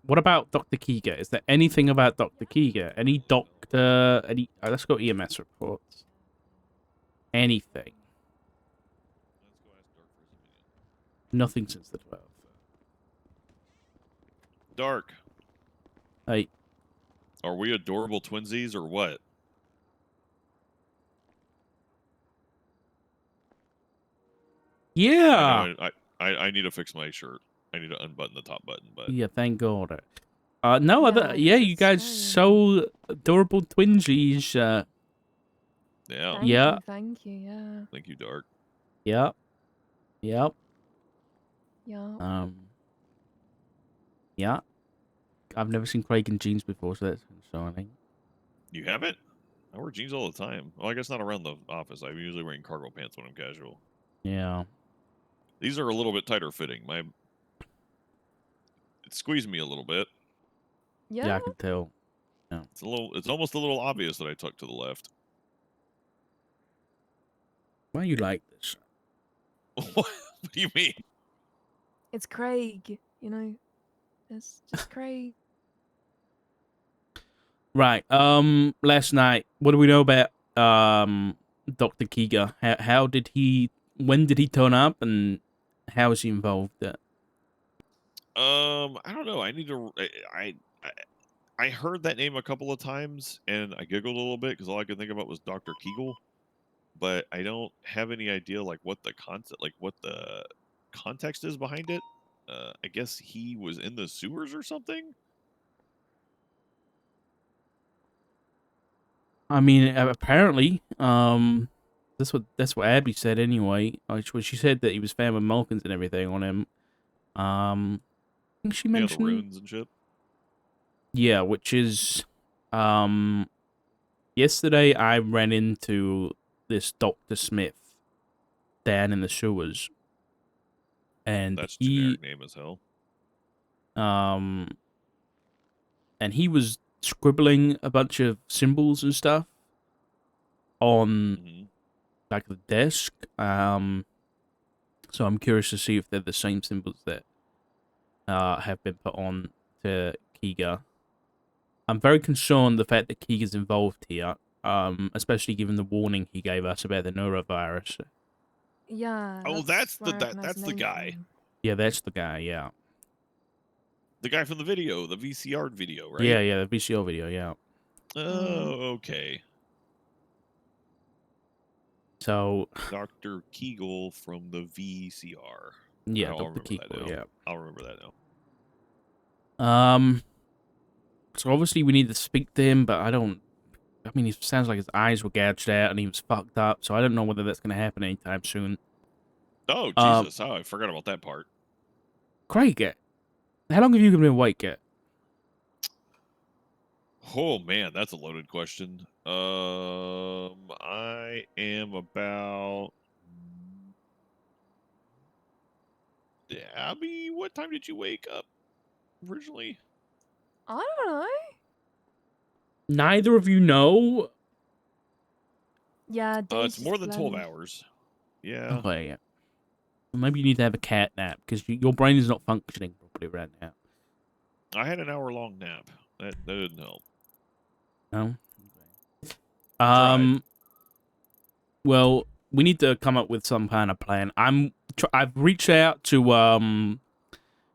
What about Dr. Keager? Is there anything about Dr. Keager? Any doctor? Let's go EMS reports. Anything? Let's go ask Dark for his opinion. Nothing since the 12th. Dark, Hey. are we adorable twinsies or what? Yeah. I need to fix my shirt. I need to unbutton the top button, but Yeah, thank God. No other. Yeah, you guys so adorable twinsies. yeah. Yeah. Thank you, yeah. Thank you, Dark. Yep. Yeah. Yeah. I've never seen Craig in jeans before, so that's concerning. You haven't? I wear jeans all the time. Well, I guess not around the office. I'm usually wearing cargo pants when I'm casual. Yeah. These are a little bit tighter fitting. It squeezed me a little bit. Yeah, I can tell. It's almost a little obvious that I took to the left. Why you like this? What do you mean? It's Craig, you know. It's just Craig. Right. Last night, what do we know about Dr. Keager? How did he? When did he turn up, and how is he involved? I don't know. I need to. I heard that name a couple of times, and I giggled a little bit because all I could think about was Dr. Keagle, but I don't have any idea like what the concept, like what the context is behind it. I guess he was in the sewers or something. I mean, apparently, that's what Abby said anyway. She said that he was found with Malkins and everything on him. I think she Yeah, the mentioned, runes and shit. yeah, which is, yesterday I ran into this Dr. Smith down in the sewers, and That's he, generic name as hell. um, and he was scribbling a bunch of symbols and stuff on Hmm. like the desk. So I'm curious to see if they're the same symbols that have been put on to Keager. I'm very concerned the fact that Keeger's involved here, especially given the warning he gave us about the norovirus. Yeah. Oh, That's where I recognize that's the the name guy. from. Yeah, that's the guy, yeah. The guy from the video, the VCR video, right? Yeah, the VCO video, yeah. Oh, okay. So, Dr. Keagle from the VCR. yeah, I'll Dr. remember that Keegle, now. yeah. I'll remember that now. So obviously we need to speak to him, but I mean, he sounds like his eyes were gouged out and he was fucked up, so I don't know whether that's going to happen anytime soon. Oh, Um, Jesus. Oh, I forgot about that part. Craig, how long have you been awake yet? Oh, man, that's a loaded question. I am about... Abby, what time did you wake up originally? I don't know. Neither of you know? Yeah, days It's more just than 12 blend. hours. Yeah. Okay, yeah. Well, maybe you need to have a cat nap, because your brain is not functioning properly right now. I had an hour-long nap. That didn't help. No? Tried. Well, we need to come up with some kind of plan. I've reached out to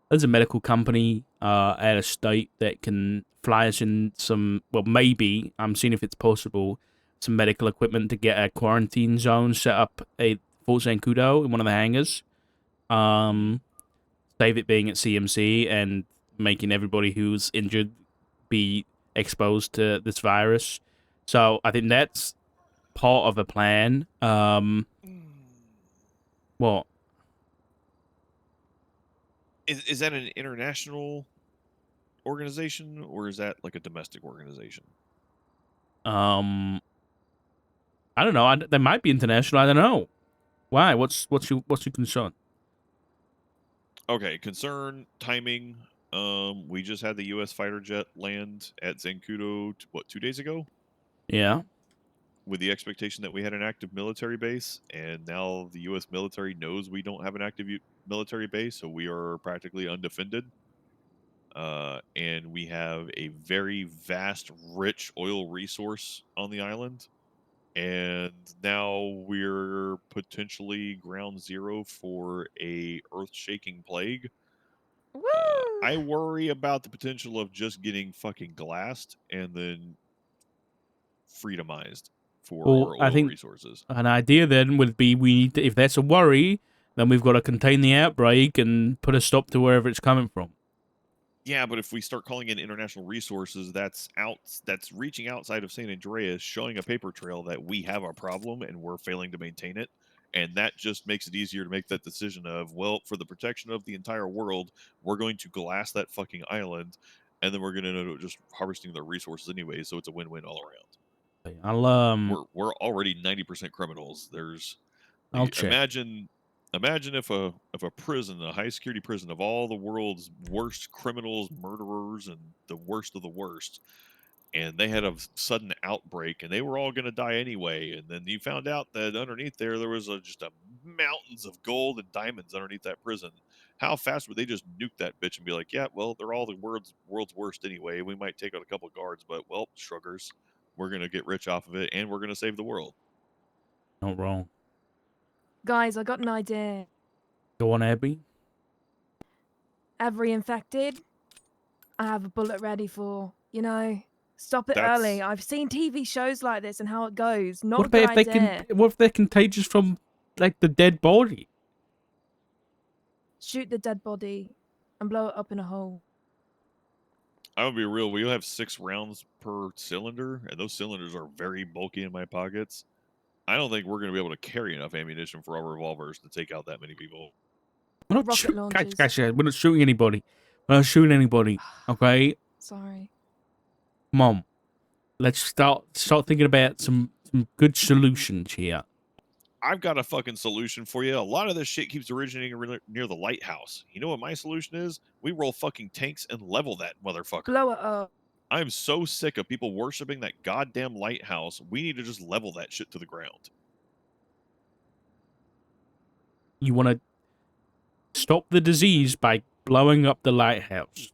there's a medical company out of state that can fly us in some. Well, maybe I'm seeing if it's possible some medical equipment to get a quarantine zone set up at Fort Zancudo in one of the hangars. Save it being at CMC and making everybody who's injured be exposed to this virus. So I think that's part of a plan. What? Is that an international organization or is that like a domestic organization? I don't know. They might be international. I don't know. Why? What's your concern? Okay, concern timing. We just had the U.S. fighter jet land at Zancudo, 2 days ago, Yeah. with the expectation that we had an active military base, and now the U.S. military knows we don't have an active military base, so we are practically undefended. And we have a very vast, rich oil resource on the island, and now we're potentially ground zero for a earth-shaking plague. Woo! I worry about the potential of just getting fucking glassed and then freedomized for Well, our I oil think resources. an idea then would be we need to, if that's a worry, then we've got to contain the outbreak and put a stop to wherever it's coming from. Yeah, but if we start calling in international resources, that's reaching outside of San Andreas, showing a paper trail that we have a problem and we're failing to maintain it. And that just makes it easier to make that decision of, well, for the protection of the entire world, we're going to glass that fucking island, and then we're going to end up just harvesting their resources anyway. So it's a win-win all around. We're already 90% criminals. There's I'll like, check. imagine if a prison, a high security prison of all the world's worst criminals, murderers, and the worst of the worst, and they had a sudden outbreak, and they were all going to die anyway. And then you found out that underneath there was just a mountains of gold and diamonds underneath that prison. How fast would they just nuke that bitch and be like, yeah, well, they're all the world's worst anyway. We might take out a couple of guards, but well, shruggers, we're going to get rich off of it, and we're going to save the world. Not wrong. Guys, I got an idea. Go on, Abby. Every infected, I have a bullet ready for, stop it That's- early. I've seen TV shows like this and how it goes. Not What a good about if they idea. can? What if they're contagious from like the dead body? Shoot the dead body and blow it up in a hole. I'm gonna be real. We have 6 rounds per cylinder, and those cylinders are very bulky in my pockets. I don't think we're gonna be able to carry enough ammunition for our revolvers to take out that many people. We're not Rocket shooting. launchers. Guys, we're not shooting anybody. We're not shooting anybody. Okay, Sorry. come on. Let's start thinking about some good solutions here. I've got a fucking solution for you. A lot of this shit keeps originating near the lighthouse. You know what my solution is? We roll fucking tanks and level that motherfucker. Blow it up. I'm so sick of people worshiping that goddamn lighthouse. We need to just level that shit to the ground. You want to stop the disease by blowing up the lighthouse.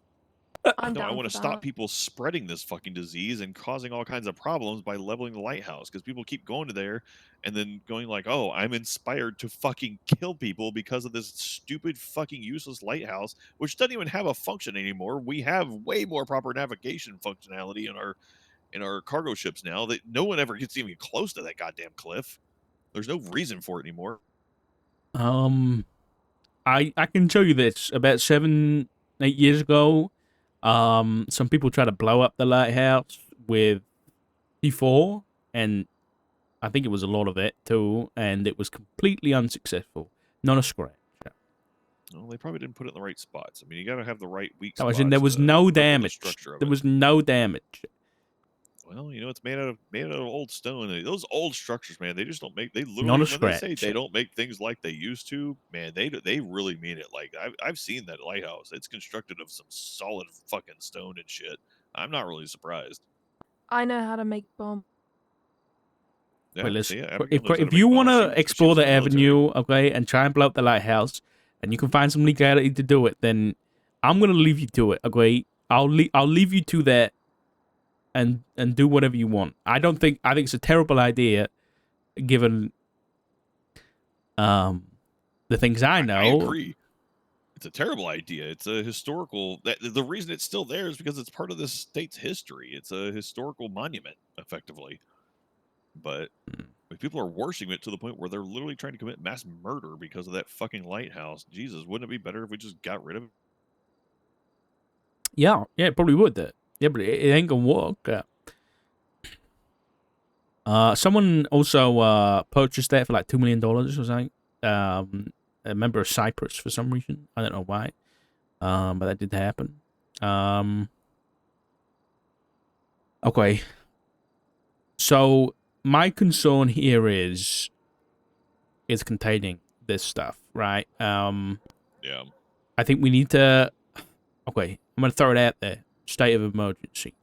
I'm No, I down want for to stop that. people spreading this fucking disease and causing all kinds of problems by leveling the lighthouse, because people keep going to there and then going like, oh, I'm inspired to fucking kill people because of this stupid fucking useless lighthouse, which doesn't even have a function anymore. We have way more proper navigation functionality in our cargo ships now that no one ever gets even close to that goddamn cliff. There's no reason for it anymore. I can show you this. About 7-8 years ago, some people tried to blow up the lighthouse with C4, and I think it was a lot of it too, and it was completely unsuccessful. Not a scratch. Well, they probably didn't put it in the right spots. I mean, you got to have the right weak No, spots. as in there was to no cripple the damage. structure of There it. was no damage. Well, you know, it's made out of old stone. And those old structures, man, they just don't make. They literally, Not a when they say scratch. they don't make things like they used to, man, they really mean it. Like I've seen that lighthouse. It's constructed of some solid fucking stone and shit. I'm not really surprised. I know how to make bomb. Yeah, Wait, listen. see, Abigail knows how to If make you bombs. want She to was- she explore was the in military. avenue, okay, and try and blow up the lighthouse, and you can find some legality to do it, then I'm gonna leave you to it, okay? I'll leave you to that, and do whatever you want. I think it's a terrible idea, given the things I know. I agree. It's a terrible idea. It's a historical. The reason it's still there is because it's part of this state's history. It's a historical monument, effectively. But if people are worshiping it to the point where they're literally trying to commit mass murder because of that fucking lighthouse, Jesus, wouldn't it be better if we just got rid of it? Yeah, it probably would. Yeah, but it ain't gonna work. Someone also purchased that for like $2 million or something. A member of Cyprus for some reason. I don't know why. But that did happen. Okay. So my concern here is containing this stuff, right? Yeah. I think we need to. Okay, I'm gonna throw it out there. State of emergency.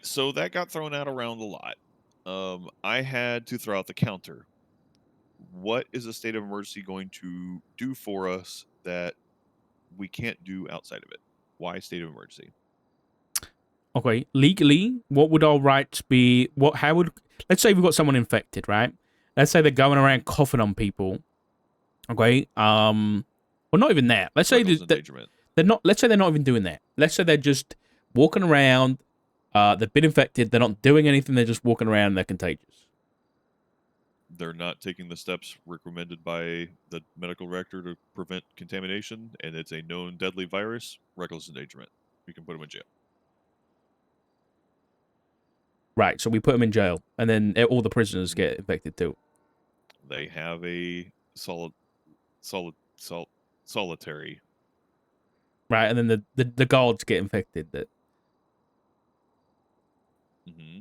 So that got thrown out around a lot. I had to throw out the counter. What is a state of emergency going to do for us that we can't do outside of it? Why state of emergency? Okay, legally, what would our rights be? Let's say we've got someone infected, right? Let's say they're going around coughing on people. Okay, well, not even that. Let's say Reckless that endangerment. they're not. Let's say they're not even doing that. Let's say they're just walking around. They've been infected. They're not doing anything. They're just walking around. And they're contagious. They're not taking the steps recommended by the medical director to prevent contamination, and it's a known deadly virus. Reckless endangerment. We can put them in jail. Right. So we put them in jail, and then all the prisoners get infected too. They have a solitary. Right, and then the guards get infected. Mm-hmm.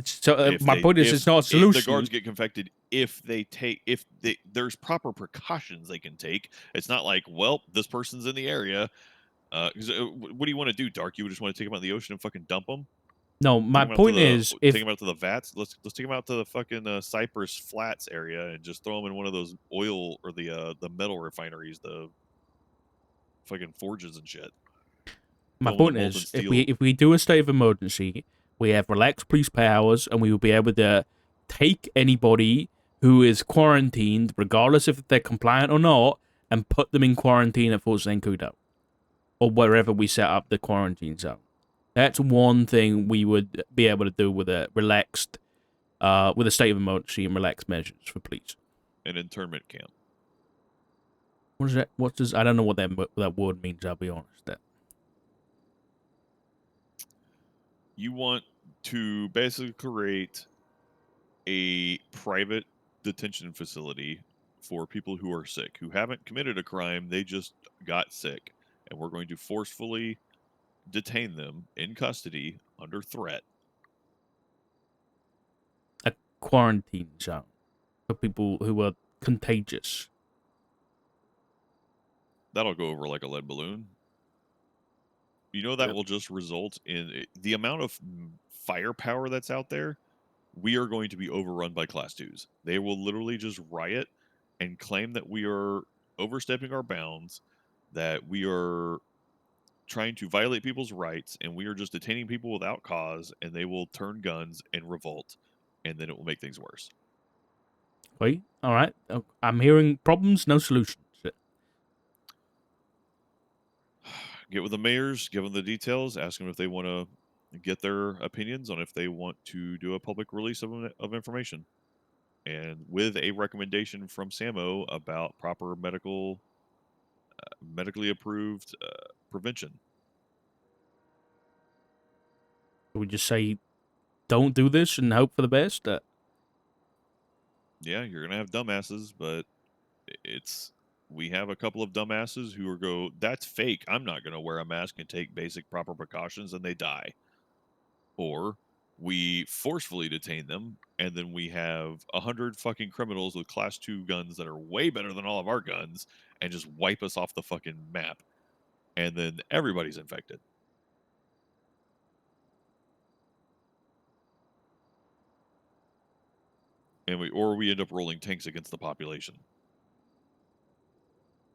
So my point is, it's not a solution. The guards get infected if there's proper precautions they can take. It's not like, well, this person's in the area. What do you want to do, Dark? You just want to take them out of the ocean and fucking dump them? No, my point is, take if them out to the vats. Let's take them out to the fucking Cypress Flats area and just throw them in one of those oil or the metal refineries, the fucking forges and shit. my Fill 'em with point the molten is, steel. if we do a state of emergency, we have relaxed police powers, and we will be able to take anybody who is quarantined, regardless if they're compliant or not, and put them in quarantine at Fort Zancudo, or wherever we set up the quarantine zone. That's one thing we would be able to do with a relaxed, with a state of emergency and relaxed measures for police. An internment camp. What is that? What does I don't know what that word means. I'll be honest. You want to basically create a private detention facility for people who are sick, who haven't committed a crime, they just got sick. And we're going to forcefully detain them in custody under threat. A quarantine zone for people who are contagious. That'll go over like a lead balloon. You know, that Yep. will just result in the amount of firepower that's out there. We are going to be overrun by class 2s. They will literally just riot and claim that we are overstepping our bounds, that we are trying to violate people's rights, and we are just detaining people without cause, and they will turn guns and revolt, and then it will make things worse. Wait, all right. I'm hearing problems, no solutions. Get with the mayors, give them the details, ask them if they want to get their opinions on if they want to do a public release of information, and with a recommendation from SAMO about proper medically approved prevention. We just say, don't do this and hope for the best. Yeah, you're gonna have dumbasses, but we have a couple of dumbasses who go, that's fake. I'm not gonna wear a mask and take basic proper precautions, and they die. Or we forcefully detain them, and then we have 100 fucking criminals with class 2 guns that are way better than all of our guns, and just wipe us off the fucking map, and then everybody's infected. And we end up rolling tanks against the population.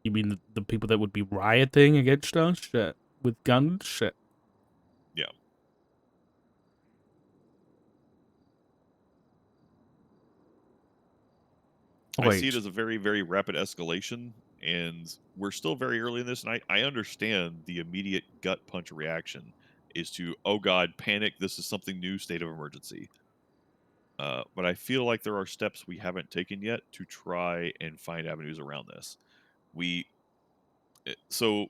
You mean the people that would be rioting against us with guns? Yeah. I see it as a very, very rapid escalation, and we're still very early in this, and I understand the immediate gut punch reaction is to, oh God, panic, this is something new, state of emergency. But I feel like there are steps we haven't taken yet to try and find avenues around this. So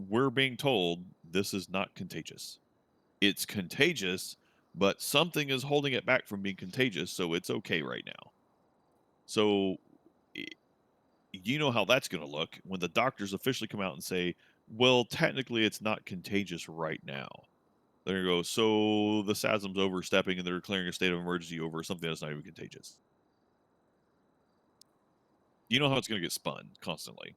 we're being told this is not contagious. It's contagious, but something is holding it back from being contagious, so it's okay right now. So you know how that's going to look when the doctors officially come out and say, well, technically it's not contagious right now. They're going to go, so the SASM's overstepping and they're declaring a state of emergency over something that's not even contagious. You know how it's going to get spun constantly.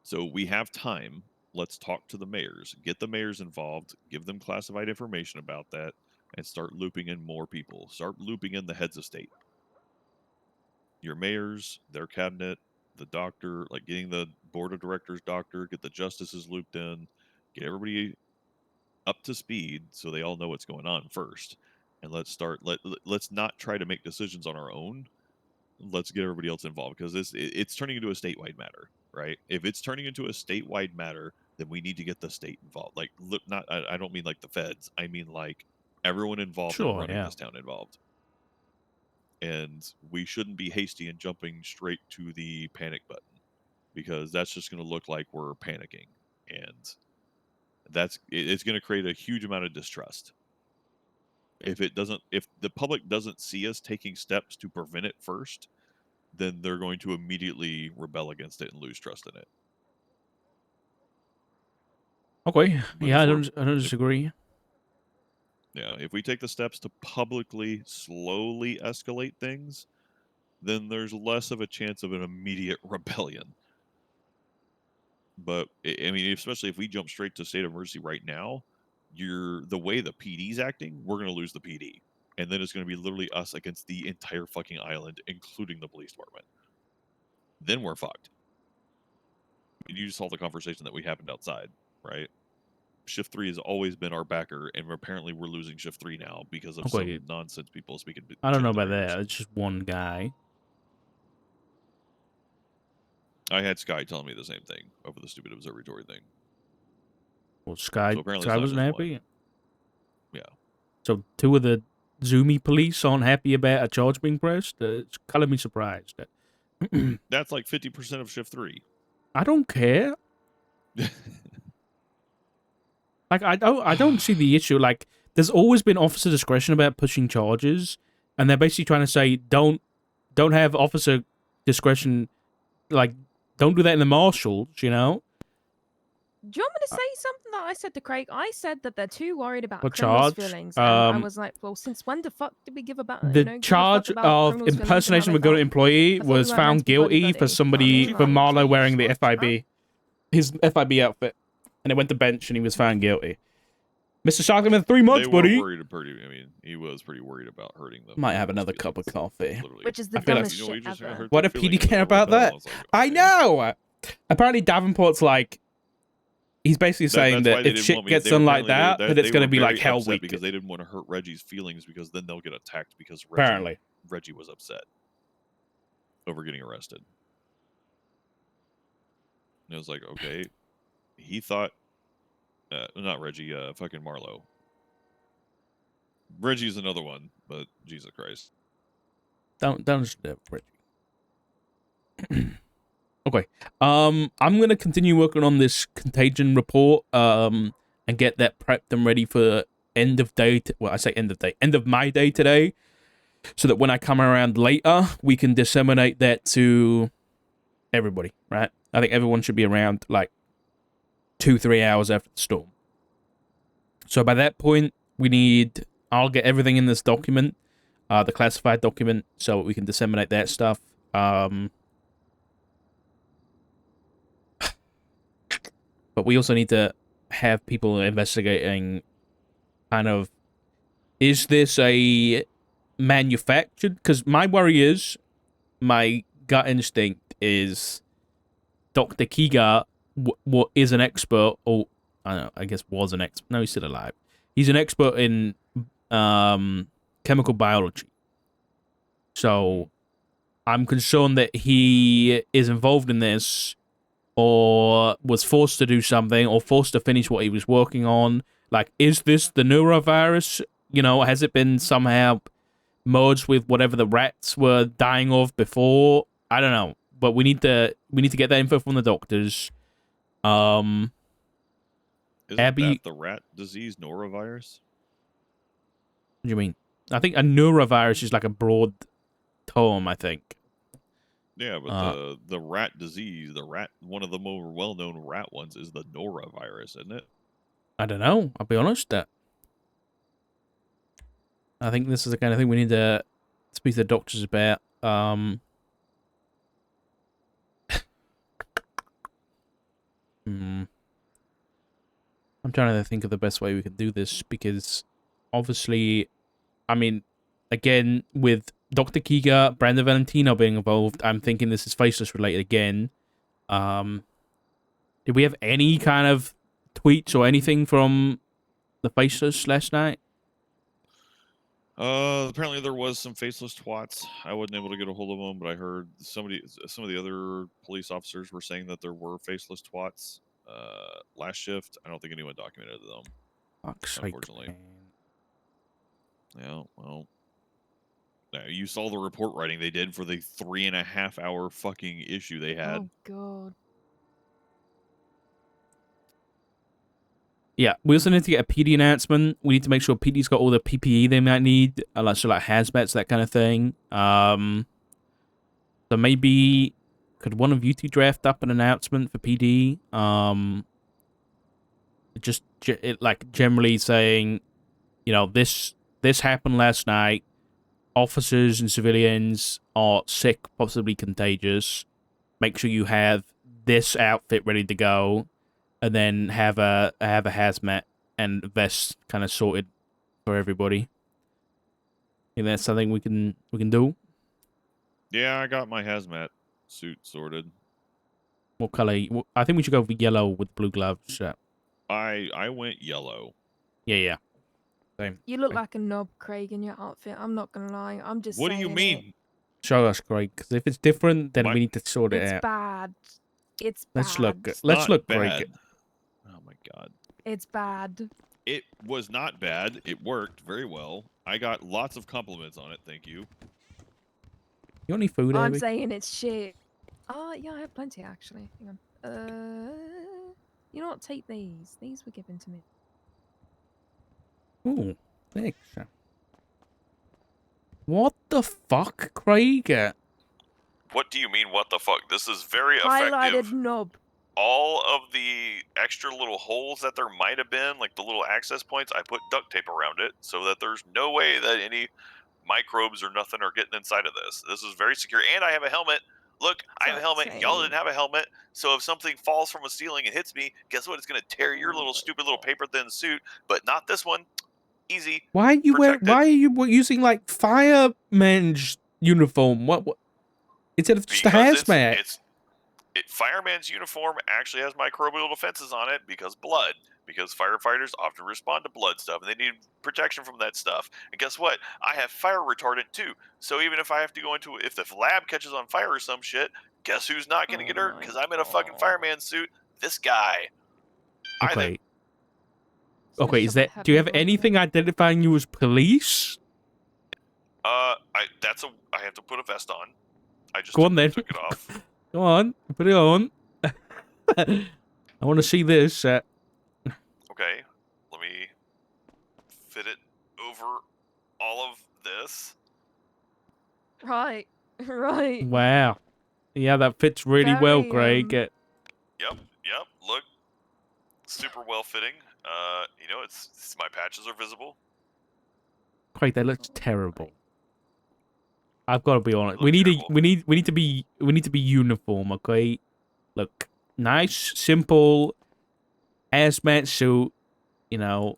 So we have time. Let's talk to the mayors, get the mayors involved, give them classified information about that, and start looping in more people. Start looping in the heads of state. Your mayors, their cabinet, the doctor, like getting the board of directors doctor, get the justices looped in, get everybody up to speed so they all know what's going on first. And let's not try to make decisions on our own. Let's get everybody else involved, because it's turning into a statewide matter, right? If it's turning into a statewide matter, then we need to get the state involved. Like, I don't mean like the feds. I mean like everyone involved in running this town involved. And we shouldn't be hasty and jumping straight to the panic button, because that's just going to look like we're panicking, and it's going to create a huge amount of distrust. If the public doesn't see us taking steps to prevent it first, then they're going to immediately rebel against it and lose trust in it. Okay, But yeah, I don't disagree. Yeah, if we take the steps to publicly slowly escalate things, then there's less of a chance of an immediate rebellion. But I mean, especially if we jump straight to state of emergency right now, the way the PD's acting, we're gonna lose the PD, and then it's gonna be literally us against the entire fucking island, including the police department. Then we're fucked. You saw the conversation that we happened outside, right? Shift 3 has always been our backer, and apparently we're losing Shift 3 now because of Okay. some nonsense people speaking. I don't know about gender ears. that. It's just one guy. I had Sky telling me the same thing over the stupid observatory thing. Well, Sky, So apparently Sky it's not wasn't just one. happy. Yeah. So 2 of the Zoomy police aren't happy about a charge being pressed. It's color me surprised. That's like 50% of Shift 3. I don't care. Like I don't see the issue. Like there's always been officer discretion about pushing charges, and they're basically trying to say don't have officer discretion. Like don't do that in the marshals. You know. Do you want me to say something that I said to Craig? I said that they're too worried about What criminals' charge? feelings, and I was like, "Well, since when the fuck did we give about The give a fuck charge about of criminals' feelings and how impersonation of they a government felt? employee I thought we was weren't meant found to be buddy guilty for buddy. somebody Right. for Marlowe Right. wearing the Huh? FIB, his FIB outfit, and it went to bench and he was found guilty. Mr. Shockley with 3 months, They were buddy. worried I mean, he was pretty worried about hurting them. Might have another cup of coffee. Which is the I feel like- dumbest You know, he shit just ever. hurt Why their do PD feelings care and they about rebel. that? It's like, I okay. know. Apparently, Davenport's like, he's basically saying That's why that they if didn't shit want me- gets they done were like apparently- that, that it's they going to were be like very hell upset week. because they didn't want to hurt Reggie's feelings because then they'll get attacked because Apparently. Reggie was upset over getting arrested. And it was like, okay, he thought, not Reggie, fucking Marlowe. Reggie's another one, but Jesus Christ. Don't Reggie. Okay. I'm gonna continue working on this contagion report. And get that prepped and ready for end of day. Well, I say end of my day today, so that when I come around later, we can disseminate that to everybody. Right? I think everyone should be around like 2-3 hours after the storm. So by that point, I'll get everything in this document, the classified document, so we can disseminate that stuff. But we also need to have people investigating kind of, is this a manufactured? Because my worry is, my gut instinct is Dr. Keager is an expert, or I don't know, I guess was an expert. No, he's still alive. He's an expert in chemical biology. So I'm concerned that he is involved in this, or was forced to do something, or forced to finish what he was working on. Like, is this the neurovirus? You know, has it been somehow merged with whatever the rats were dying of before? I don't know. But we need to get that info from the doctors. Isn't Abby- that the rat disease norovirus? What do you mean? I think a neurovirus is like a broad term, I think. Yeah, but the rat disease, one of the more well-known rat ones is the norovirus, isn't it? I don't know. I'll be honest. I think this is the kind of thing we need to speak to the doctors about. I'm trying to think of the best way we can do this, because obviously, I mean, again, with Dr. Keager, Brandon Valentino being involved, I'm thinking this is Faceless related again. Did we have any kind of tweets or anything from the Faceless last night? Apparently there was some faceless twats. I wasn't able to get a hold of them, but I heard some of the other police officers were saying that there were faceless twats. Last shift, I don't think anyone documented them. Fuck's sake, Unfortunately. man. Yeah, well, now you saw the report writing they did for the 3.5-hour fucking issue they had. Oh god. Yeah, we also need to get a PD announcement. We need to make sure PD's got all the PPE they might need, like hazmats, that kind of thing. So maybe could one of you two draft up an announcement for PD? Just generally saying, you know, this happened last night. Officers and civilians are sick, possibly contagious. Make sure you have this outfit ready to go, and then have a hazmat and vest kind of sorted for everybody. Think that's something we can do. Yeah, I got my hazmat suit sorted. What color? I think we should go for yellow with blue gloves. I went yellow. Yeah. Same. You look Same. like a knob, Craig, in your outfit. I'm not gonna lie. I'm just What do saying you mean? Show us, Craig. Because if it's different, then My- we need to sort it It's out. bad. It's bad. Let's look. It's Let's not look, bad. Craig. Oh my god. It's bad. It was not bad. It worked very well. I got lots of compliments on it. Thank you. You got any food, I'm Abby? saying it's shit. Oh, yeah, I have plenty actually. Hang on. You know what? Take these. These were given to me. Ooh, thanks. What the fuck, Craig? What do you mean, what the fuck? This is very Highlighted effective. knob. All of the extra little holes that there might have been, like the little access points, I put duct tape around it so that there's no way that any microbes or nothing are getting inside of this. This is very secure. And I have a helmet. Look, I have a helmet. Y'all Same. didn't have a helmet. So if something falls from a ceiling and hits me, guess what? It's going to tear your little stupid little paper thin suit, but not this one. Easy. Why are you Protected. Why are you using like fireman's uniform? What? Instead of just a Because hazmat. fireman's uniform actually has microbial defenses on it because blood. Because firefighters often respond to blood stuff and they need protection from that stuff. And guess what? I have fire retardant too. So even if I have to go into, if the lab catches on fire or some shit, guess who's not going to get hurt? Because I'm in a fucking fireman suit. This guy. I Okay. think, Okay. Is that? Do you have anything identifying you as police? I have to put a vest on. I just Go on then. took it off. Go on, put it on. I want to see this. Okay, let me fit it over all of this. Right. Right. Wow. Yeah, that fits really well, Very, Craig. Yep. Look, super well fitting. It's my patches are visible. Craig, that looks terrible. I've got to be honest. It We looks need to be uniform, okay? Look, nice, simple hazmat suit. You know,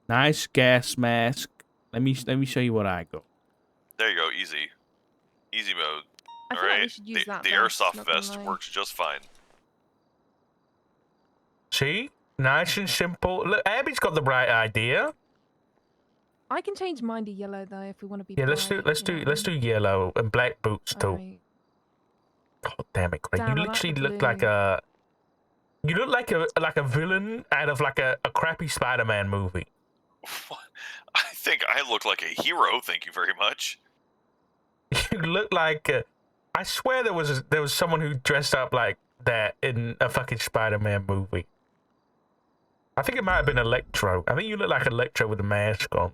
nice gas mask. Let me show you what I got. There you go. Easy mode. I All feel like we right. should use that The vest, airsoft not gonna vest lie. works just fine. See, nice and simple. Look, Abby's got the right idea. I can change mine to yellow though if we want to be. Yeah, let's do yellow and black boots too. Right. God damn it, Craig! Damn, You I like literally the look like blue. a. You look like a villain out of like a crappy Spider-Man movie. I think I look like a hero. Thank you very much. You look like I swear there was someone who dressed up like that in a fucking Spider-Man movie. I think it might have been Electro. I think you look like Electro with a mask on.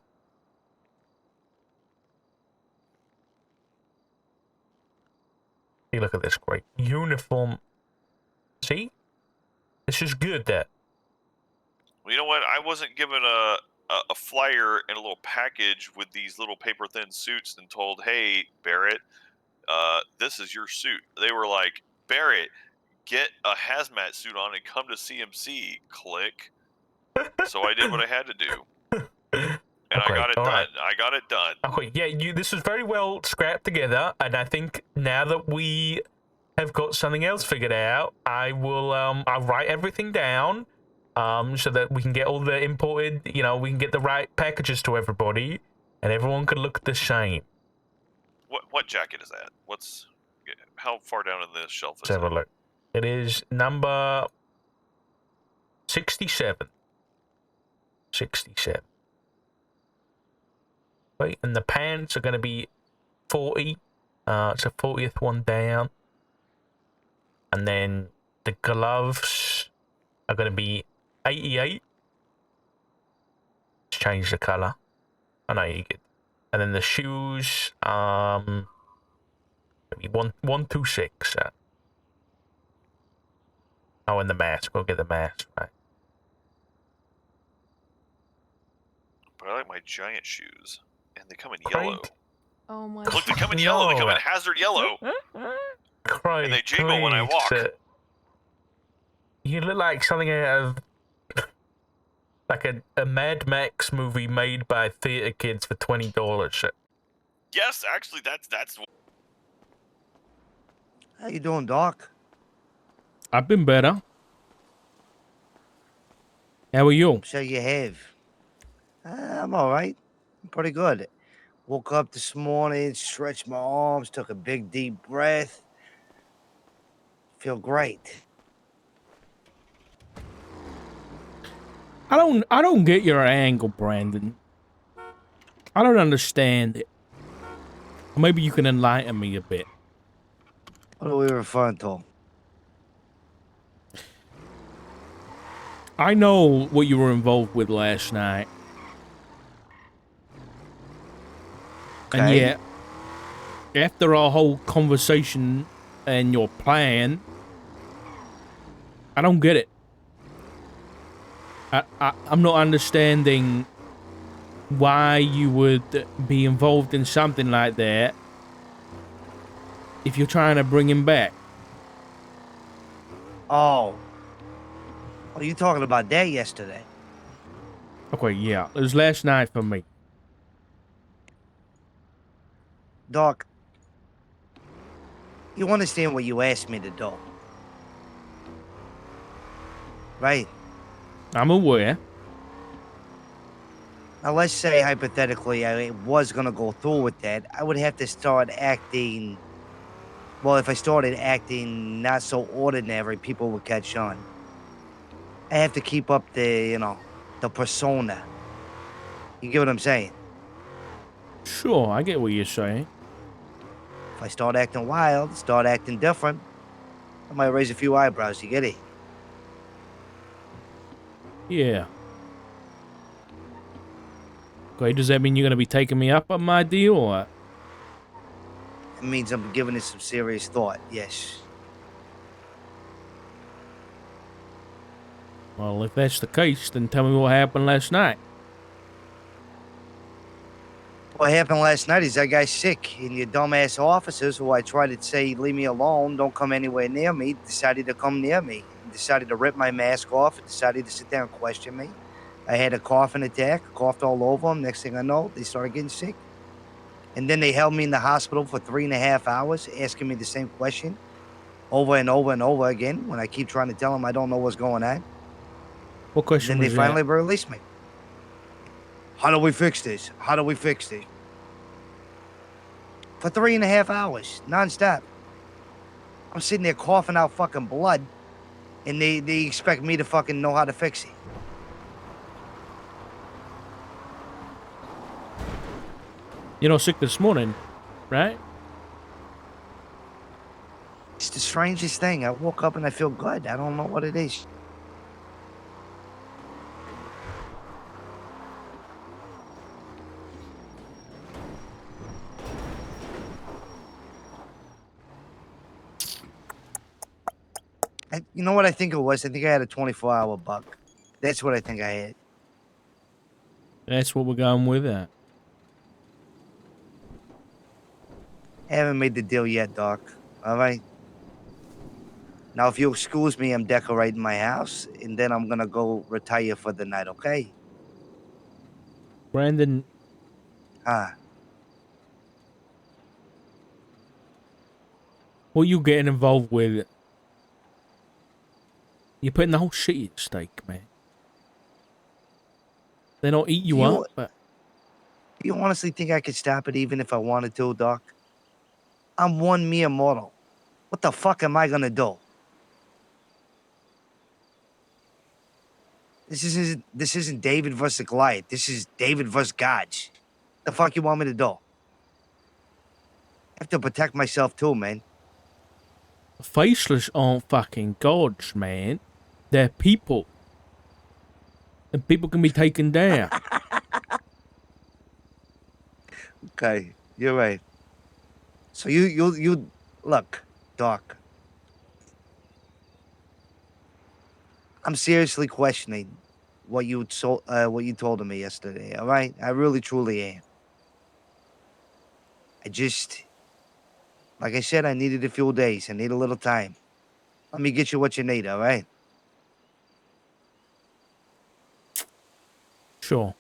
Hey, look at this, great uniform. See, this is good. That Well, you know what? I wasn't given a flyer and a little package with these little paper thin suits and told, "Hey, Barrett, this is your suit." They were like, "Barrett, get a hazmat suit on and come to CMC." Click. So I did what I had to do, and I got it done. Right. I got it done. Okay, yeah, this was very well scrapped together, and I think now that we have got something else figured out, I'll write everything down, so that we can get all the imported, we can get the right packages to everybody, and everyone can look the same. What jacket is that? How far down in the shelf is Let's have a it? look. It is number 67. 67. Right, and the pants are going to be 40. It's a 40th one down. And then the gloves are going to be 88. Let's change the color. I know you get. And then the shoes, maybe 126. Oh, and the mask. We'll get the mask. Right. But I like my giant shoes, and they come in Craig? yellow. Oh my. Look, they come in yellow. They come in No. hazard yellow. Craig, And they jingle when I please, walk. You look like something out of like a Mad Max movie made by theater kids for $20. Yes, actually, that's How you doing, Doc? I've been better. How are you? So you have. I'm all right. I'm pretty good. Woke up this morning, stretched my arms, took a big deep breath. Feel great. I don't get your angle, Brandon. I don't understand it. Maybe you can enlighten me a bit. What are we referring to? I know what you were involved with last night. And Okay. yet, after our whole conversation and your plan, I don't get it. I'm not understanding why you would be involved in something like that if you're trying to bring him back. Oh. Are you talking about that yesterday? Okay, yeah. It was last night for me. Doc, you understand what you asked me to do? Right? I'm aware. Now, let's say hypothetically I was going to go through with that. I would have to start acting. Well, if I started acting not so ordinary, people would catch on. I have to keep up the persona. You get what I'm saying? Sure, I get what you're saying. If I start acting wild, start acting different, I might raise a few eyebrows. You get it? Yeah. Okay, does that mean you're gonna be taking me up on my deal or what? It means I'm giving it some serious thought. Yes. Well, if that's the case, then tell me what happened last night. What happened last night is that guy's sick, and your dumbass officers, who I tried to say, leave me alone, don't come anywhere near me, decided to come near me. And decided to rip my mask off, and decided to sit there and question me. I had a coughing attack, coughed all over them. Next thing I know, they started getting sick. And then they held me in the hospital for 3.5 hours, asking me the same question over and over and over again when I keep trying to tell them I don't know what's going on. What And question then they was finally that? released me. How do we fix this? How do we fix this? For 3.5 hours, nonstop. I'm sitting there coughing out fucking blood, and they expect me to fucking know how to fix it. You're not sick this morning, right? It's the strangest thing. I woke up and I feel good. I don't know what it is. You know what I think it was? I think I had a 24-hour bug. That's what I think I had. That's what we're going with that. I haven't made the deal yet, Doc. All right? Now, if you'll excuse me, I'm decorating my house, and then I'm gonna go retire for the night, okay? Brandon, Ah, what you getting involved with? You're putting the whole shit at stake, man. They don't eat you you up, but you honestly think I could stop it even if I wanted to, Doc? I'm one mere mortal. What the fuck am I gonna do? This isn't David versus Goliath. This is David versus gods. The fuck you want me to do? I have to protect myself too, man. Faceless aren't fucking gods, man. They're people. And people can be taken down. Okay, you're right. So you look, Doc. I'm seriously questioning what you told me yesterday. All right, I really truly am. I just, like I said, I needed a few days. I need a little time. Let me get you what you need. All right. Sure.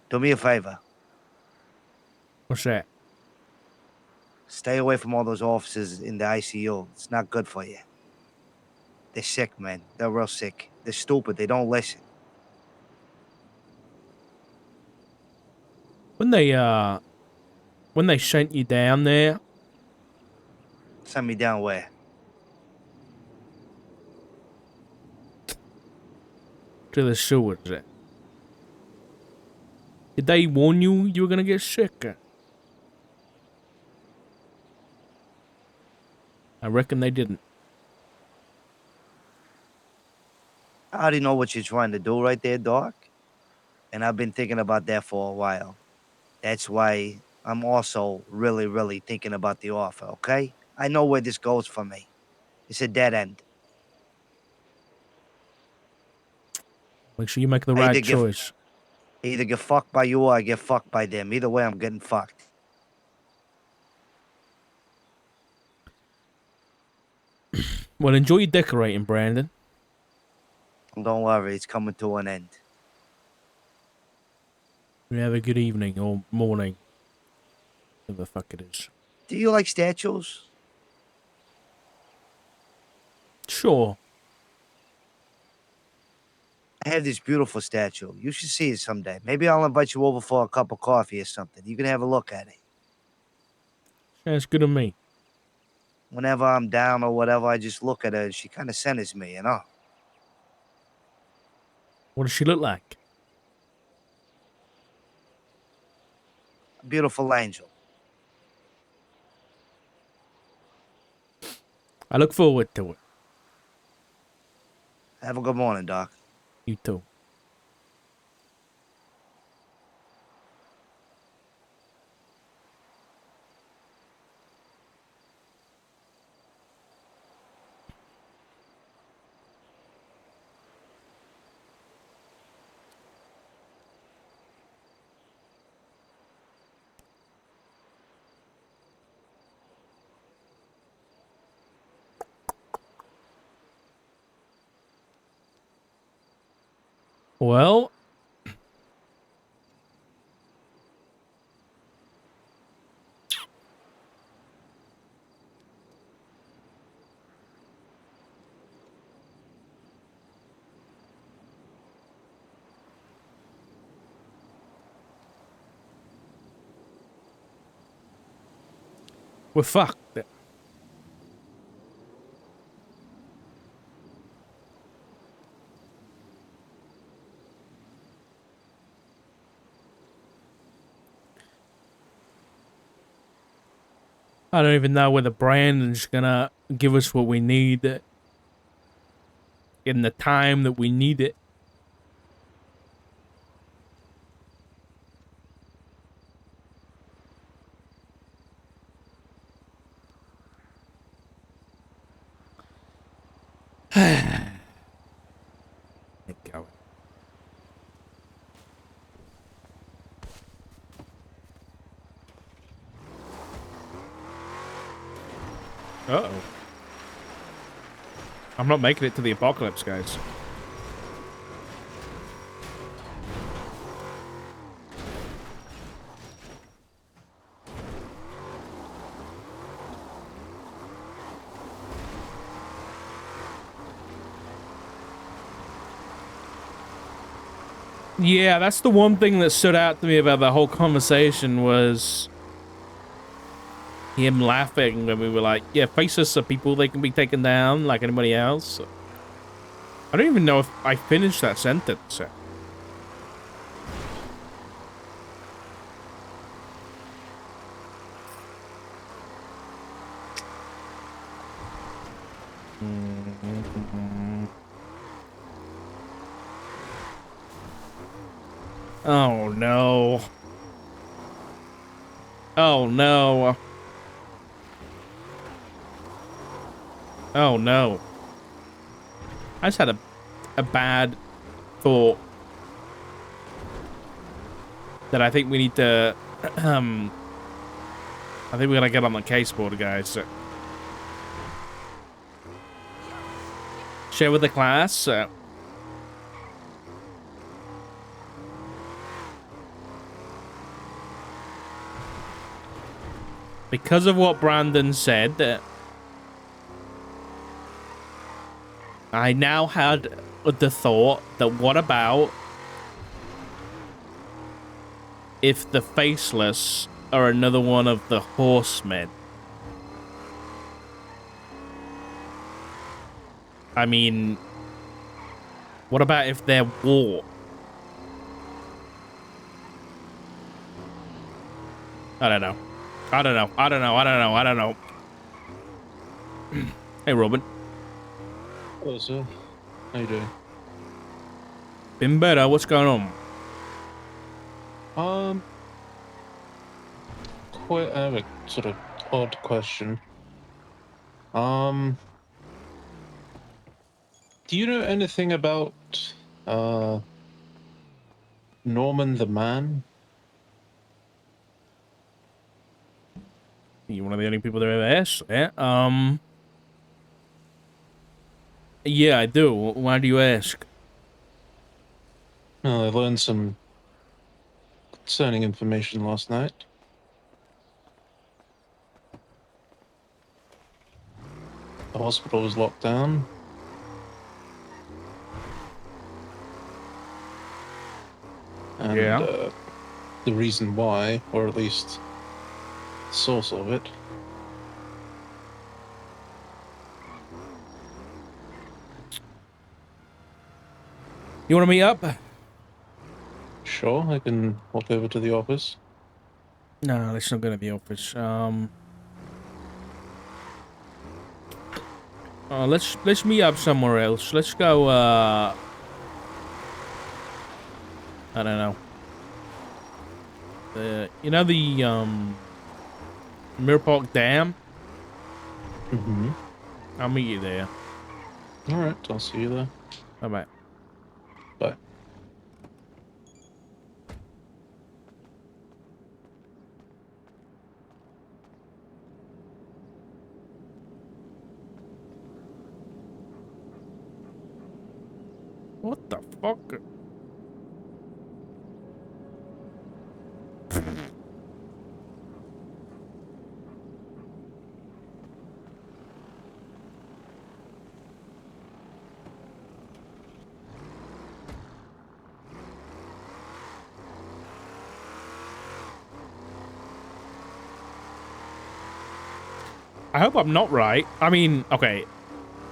Do me a favor. What's that? Stay away from all those officers in the ICU. It's not good for you. They're sick, man. They're real sick. They're stupid. They don't listen. When they sent you down there, Send me down where? to the sewers, did they warn you were gonna get sick? I reckon they didn't. I already know what you're trying to do right there, Doc. And I've been thinking about that for a while. That's why I'm also really, really thinking about the offer, okay? I know where this goes for me. It's a dead end. Make sure you make the I right either get- choice. Either get fucked by you or I get fucked by them. Either way, I'm getting fucked. Well, enjoy your decorating, Brandon. Don't worry, it's coming to an end. You have a good evening or morning. Whatever the fuck it is. Do you like statues? Sure. I have this beautiful statue. You should see it someday. Maybe I'll invite you over for a cup of coffee or something. You can have a look at it. Sounds good to me. Whenever I'm down or whatever, I just look at her and she kind of centers me, you know? What does she look like? A beautiful angel. I look forward to it. Have a good morning, Doc. You too. Well, we're fucked. I don't even know whether Brandon's gonna give us what we need in the time that we need it. Get going. Uh-oh. I'm not making it to the apocalypse, guys. Yeah, that's the one thing that stood out to me about the whole conversation was him laughing when we were like, yeah, faceless are people, they can be taken down like anybody else. I don't even know if I finished that sentence. Oh no. Oh no. Oh no. I just had a bad thought that I think we need to I think we gotta get on the case board, guys. Share with the class. because of what Brandon said, I now had the thought that what about if the Faceless are another one of the horsemen? I mean, what about if they're war? I don't know. I don't know. I don't know. I don't know. I don't know. Hey, Robin. Hello, sir. How you doing? Been better. What's going on? I have a sort of odd question. Do you know anything about, Norman the Man? You're one of the only people that ever asked. Yeah, I do. Why do you ask? Well, I learned some concerning information last night. The hospital was locked down. And, Yeah. the reason why, or at least the source of it, You want to meet up? sure, I can walk over to the office. No, let's not go to the office. Let's meet up somewhere else. Let's go. I don't know. You know the Mirror Park Dam? Mm-hmm. I'll meet you there. All right, I'll see you there. Bye bye. Bye. What the fuck? I hope I'm not right. I mean, okay.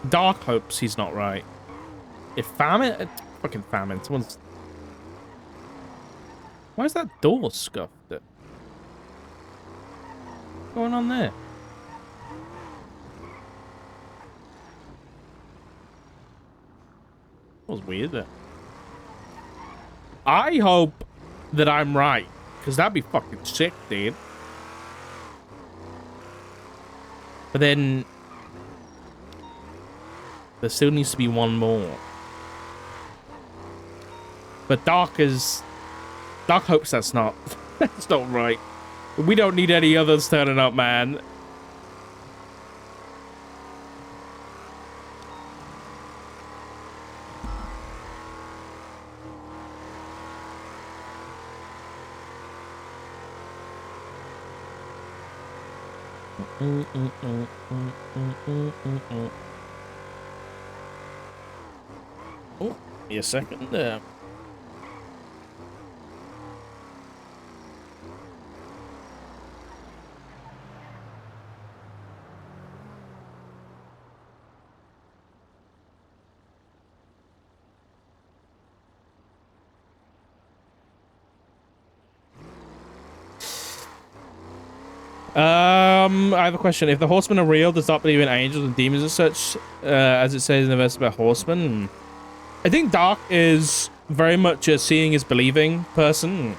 Dark hopes he's not right. If famine... fucking famine. Someone's... Why is that door scuffed? What's going on there? That was weird, there. I hope that I'm right. Because that'd be fucking sick, dude. But then... there still needs to be one more. But Dark hopes that's not... that's not right. We don't need any others turning up, man. Oh, be a second there. I have a question. If the horsemen are real, does that believe in angels and demons and such, as it says in the verse about horsemen? I think Dark is very much a seeing is believing person.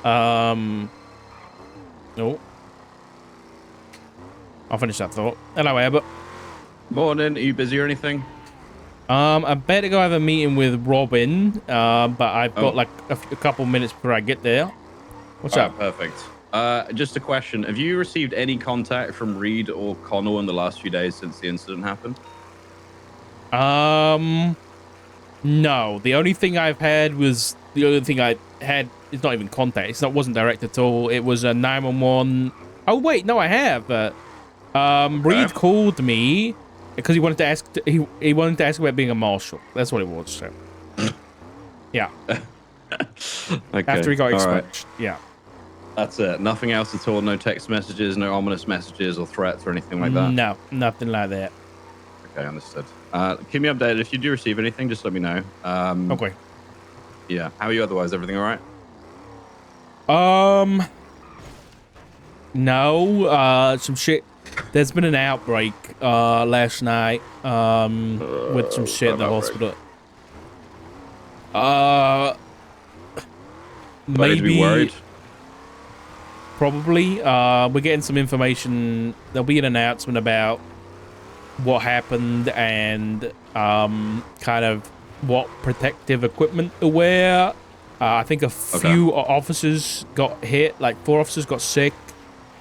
Oh. I'll finish that thought. Hello, Albert. Morning. Are you busy or anything? I better go have a meeting with Robin, but I've got like a couple minutes before I get there. What's up? Perfect. Just a question. Have you received any contact from Reed or Connell in the last few days since the incident happened? No, the only thing I've had was the only thing I had. It's not even contact. It wasn't direct at all. It was a 911. Oh wait, no, I have. Reed called me because he wanted to ask. He wanted to ask about being a marshal. That's what it was. So, yeah. Okay. After he got all right. expunged. Yeah. That's it. Nothing else at all. No text messages, no ominous messages or threats or anything like that. No, nothing like that. Okay, understood. Keep me updated. If you do receive anything, just let me know. Okay. Yeah. How are you otherwise? Everything all right? No. Some shit. There's been an outbreak last night with some shit at the hospital. Maybe to be worried. Probably. We're getting some information. There'll be an announcement about what happened and kind of what protective equipment to wear. I think a few officers got hit, like 4 officers got sick.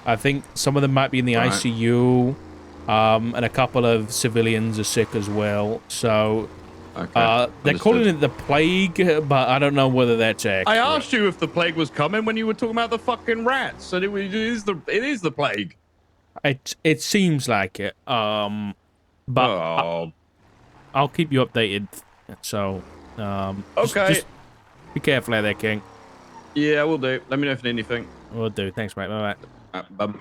I think some of them might be in the ICU, and a couple of civilians are sick as well. So they're calling it the plague, but I don't know whether that's accurate. I asked you if the plague was coming when you were talking about the fucking rats, and it is the plague. It seems like it. But I'll keep you updated. So okay. Just be careful out there, King. Yeah, we'll do. Let me know if you need anything. We'll do. Thanks, mate. Bye bye. Bye.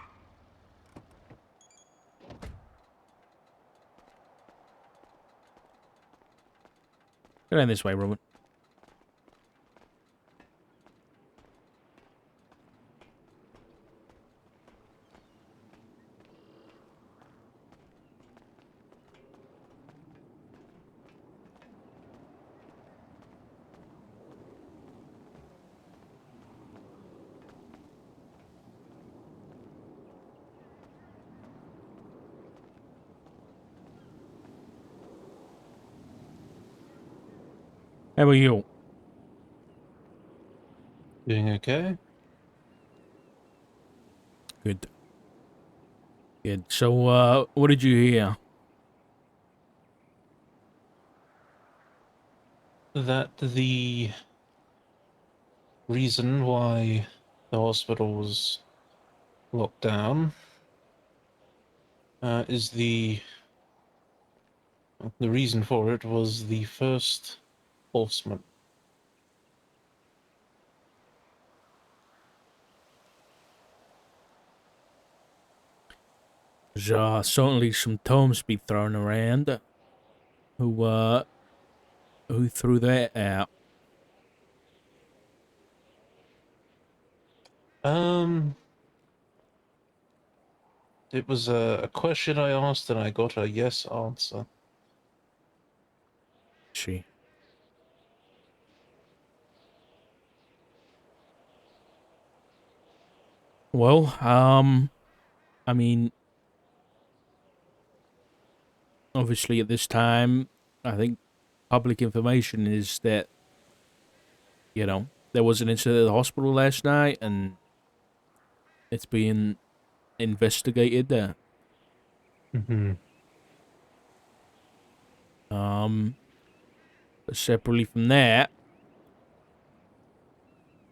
Go down this way, Roman. How are you? Doing okay. Good. Good. So, what did you hear? That the reason why the hospital was locked down is the reason for it was the first horseman. There's certainly some terms be thrown around. Who threw that out? It was a question I asked and I got a yes answer. She. Well, I mean, obviously at this time, I think public information is that, you know, there was an incident at the hospital last night and it's being investigated. But separately from that,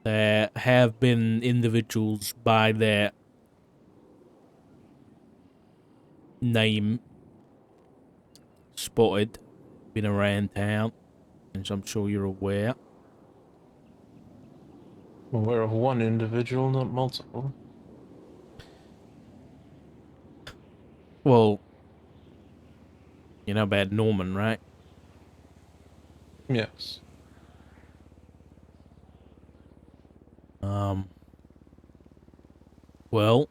there have been individuals by their name spotted, been around town, as I'm sure you're aware. I'm aware of one individual, not multiple. Well, you know about Norman, right? Yes. Well,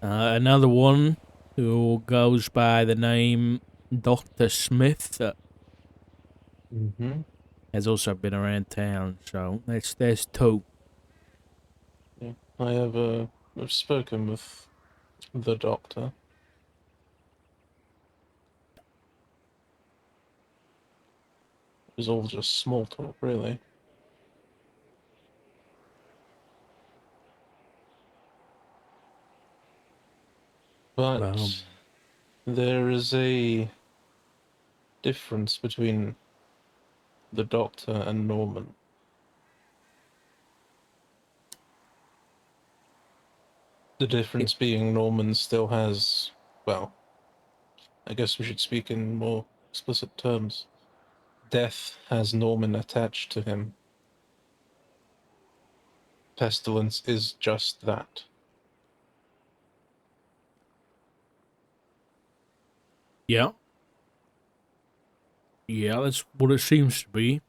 another one who goes by the name Dr. Smith has also been around town, so there's 2. Yeah. I have I've spoken with the doctor. It was all just small talk, really. But there is a difference between the Doctor and Norman? The difference being Norman still has, well, I guess we should speak in more explicit terms. Death has Norman attached to him. Pestilence is just that. Yeah. Yeah, that's what it seems to be.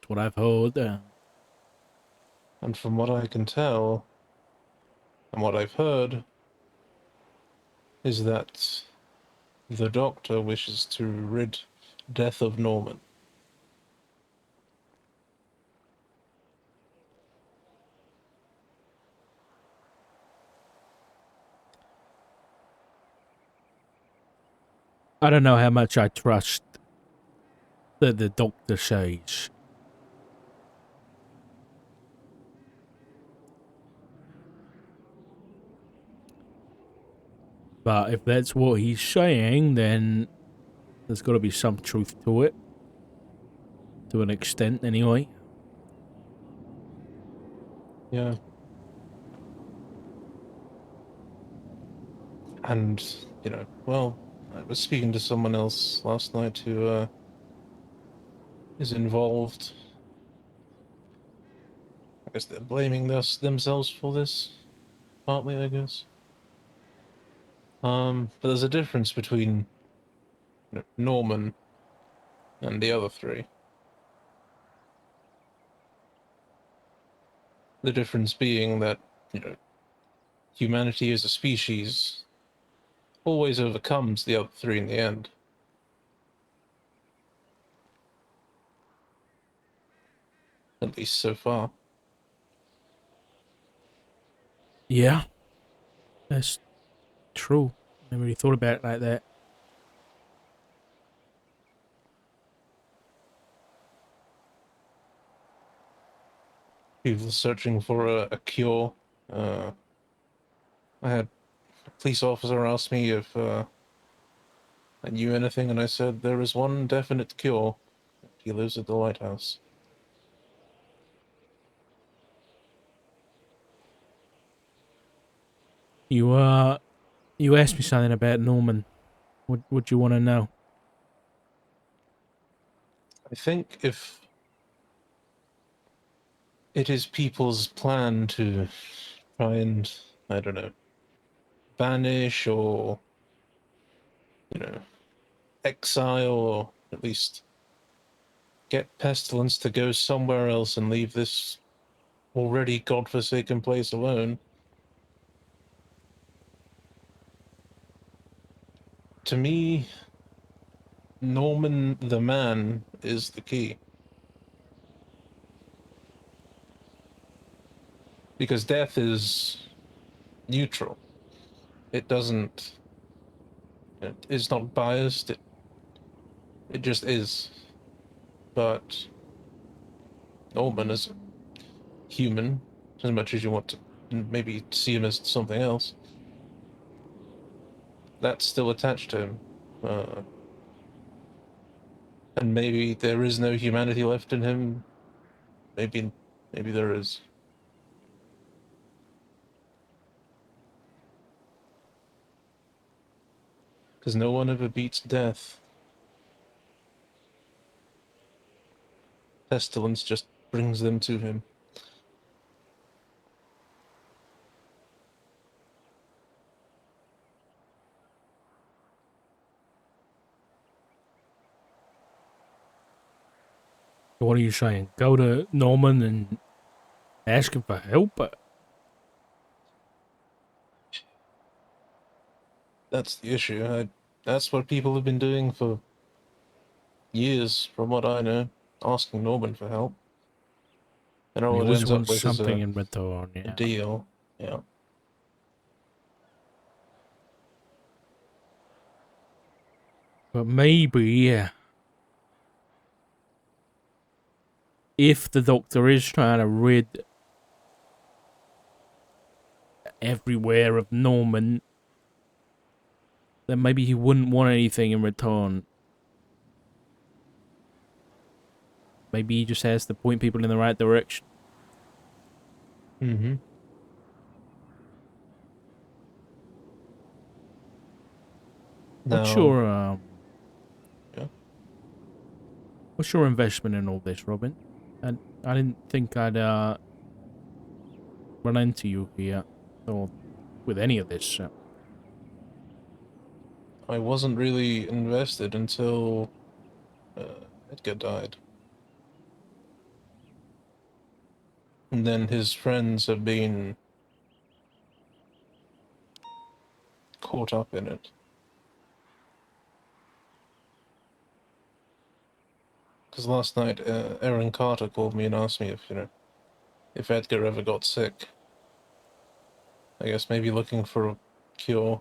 That's what I've heard. And from what I can tell, and what I've heard, is that the Doctor wishes to rid Death of Norman. I don't know how much I trust that the Doctor says. But if that's what he's saying, then there's got to be some truth to it. To an extent, anyway. Yeah. And, you know, well, I was speaking to someone else last night who is involved. I guess they're blaming themselves for this, partly, I guess. But there's a difference between, you know, Norman and the other three. The difference being that, you know, humanity as a species always overcomes the other three in the end. At least so far. Yeah. That's true. Never really thought about it like that. People searching for a cure. I had a police officer ask me if I knew anything, and I said there is one definite cure. He lives at the lighthouse. You asked me something about Norman. What do you want to know? I think if it is people's plan to try and, I don't know, banish or, you know, exile, or at least get Pestilence to go somewhere else and leave this already godforsaken place alone. To me, Norman the man is the key. Because death is neutral. It doesn't, it's not biased, it just is. But Norman is human, as much as you want to maybe see him as something else. That's still attached to him. And maybe there is no humanity left in him. Maybe there is. Because no one ever beats death. Pestilence just brings them to him. What are you saying? Go to Norman and ask him for help? That's the issue. That's what people have been doing for years, from what I know, asking Norman for help. And He all it always ends up wants with is something a in return, yeah. deal. Yeah. But maybe, if the Doctor is trying to rid everywhere of Norman, then maybe he wouldn't want anything in return. Maybe he just has to point people in the right direction. Mm-hmm. What's Now, your yeah. what's your investment in all this, Robin? I didn't think I'd run into you here or with any of this. I wasn't really invested until Edgar died. And then his friends have been caught up in it. Because last night, Aaron Carter called me and asked me if Edgar ever got sick. I guess maybe looking for a cure.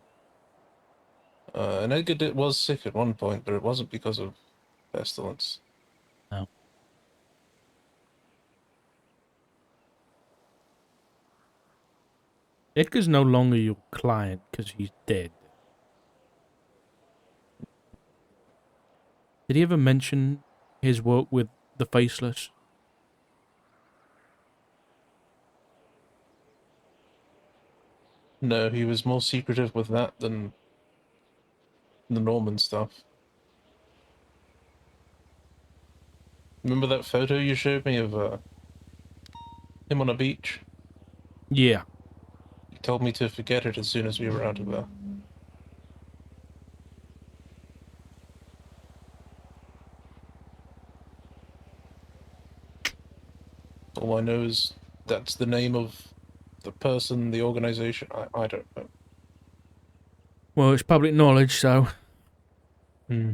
And Edgar was sick at one point, but it wasn't because of pestilence. No. Edgar's no longer your client because he's dead. Did he ever mention his work with the Faceless? No, he was more secretive with that than the Norman stuff. Remember that photo you showed me of him on a beach? Yeah. He told me to forget it as soon as we were out of there. All I know is that's the name of the person, the organization. I don't know. Well, it's public knowledge, so Hmm.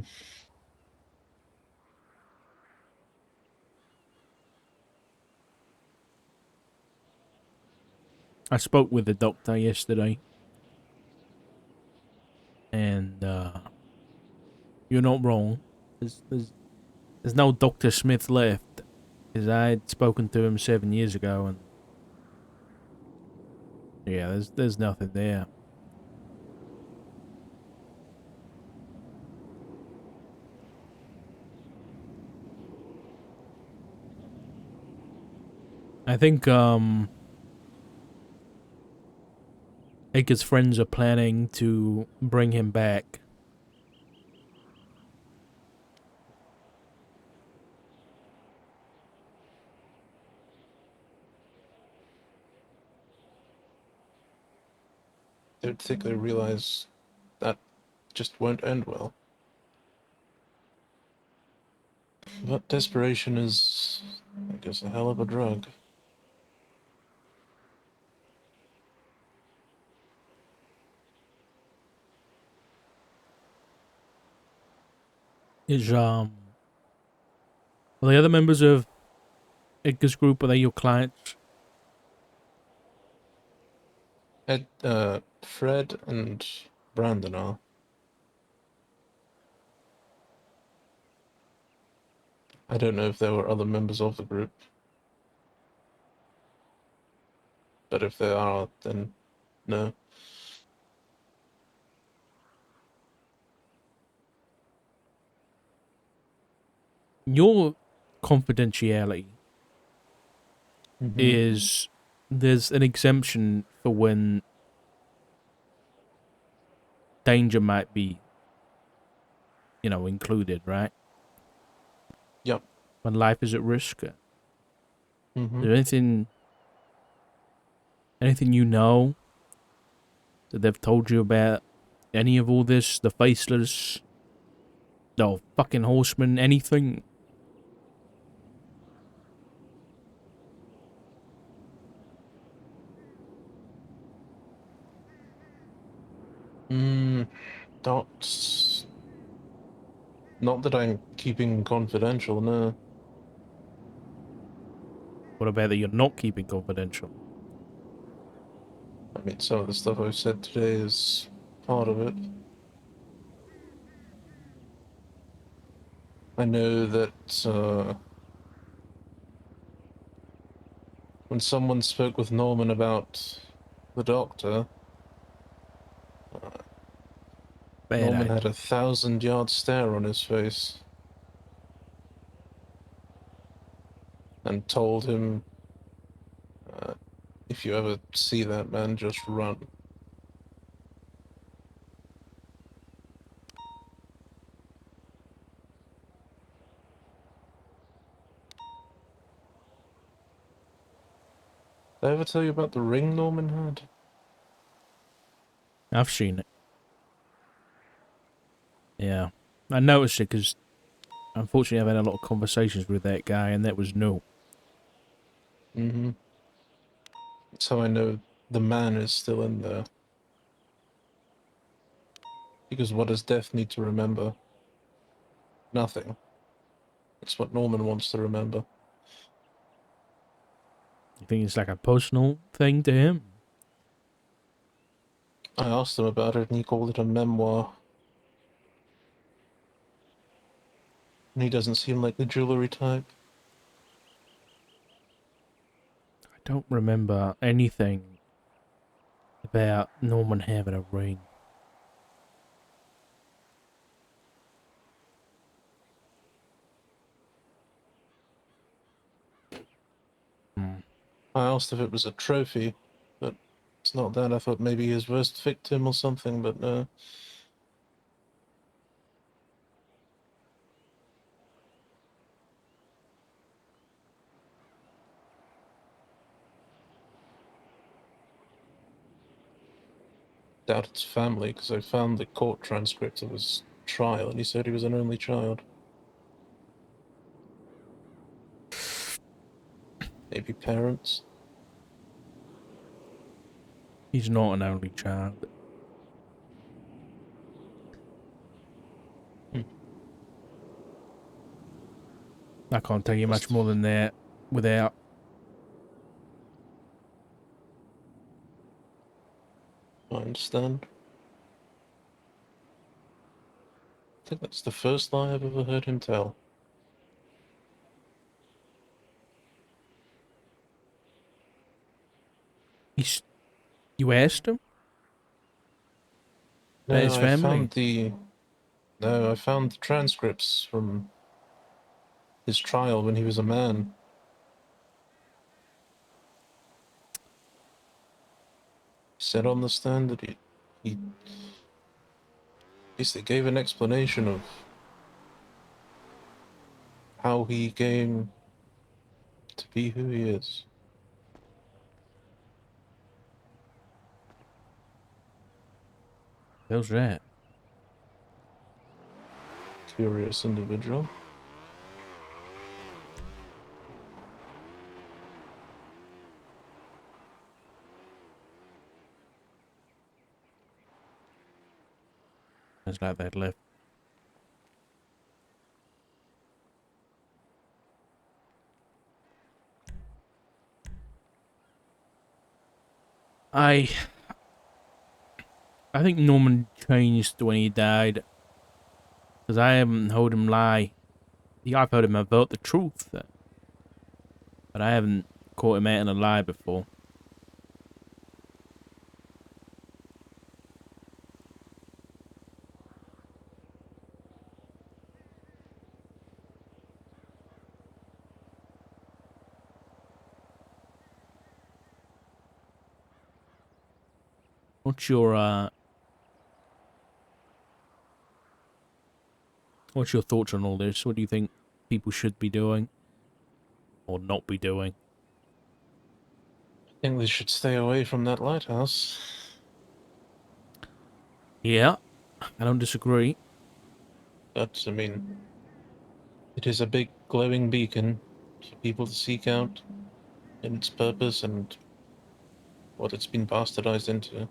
I spoke with the doctor yesterday, and you're not wrong. There's no Dr. Smith left, because I had spoken to him 7 years ago, and yeah, there's nothing there. I think Edgar's friends are planning to bring him back. Don't think they realize that just won't end well. But desperation is, I guess, a hell of a drug. Is are the other members of Edgar's group, are they your clients? Fred and Brandon are. I don't know if there were other members of the group. But if there are, then no. Your confidentiality Mm-hmm. is there's an exemption for when danger might be, included, right? Yep. When life is at risk. Is Mm-hmm. there anything you know that they've told you about any of all this? The Faceless, the fucking Horseman, anything? Not, not that I'm keeping confidential, no. What about that you're not keeping confidential? I mean, some of the stuff I've said today is part of it. I know that when someone spoke with Norman about the doctor, Bad Norman idea. had a 1,000-yard stare on his face. and told him, if you ever see that man, just run. Did I ever tell you about the ring Norman had? I've seen it. Yeah. I noticed it because, unfortunately, I've had a lot of conversations with that guy, and that was new. Mm-hmm. So I know the man is still in there. Because what does Death need to remember? Nothing. It's what Norman wants to remember. You think it's like a personal thing to him? I asked him about it and he called it a memoir. And he doesn't seem like the jewelry type. I don't remember anything about Norman having a ring. Hmm. I asked if it was a trophy, but it's not that. I thought maybe his worst victim or something, but no. Doubt it's family, because I found the court transcript of his trial, and he said he was an only child. Maybe parents? He's not an only child. Hmm. I can't tell you much Must- more than that without. I understand. I think that's the first lie I've ever heard him tell. He's. You asked him about his No, I family? found the... No, I found the transcripts from his trial when he was a man. He said on the stand that he basically gave an explanation of how he came to be who he is. How's that? Curious individual. It's like that left. I think Norman changed when he died. Because I haven't heard him lie. Yeah, I've heard him avert the truth. But I haven't caught him out in a lie before. What's your thoughts on all this? What do you think people should be doing? Or not be doing? I think they should stay away from that lighthouse. Yeah, I don't disagree. But, I mean, it is a big glowing beacon for people to seek out in its purpose and what it's been bastardized into.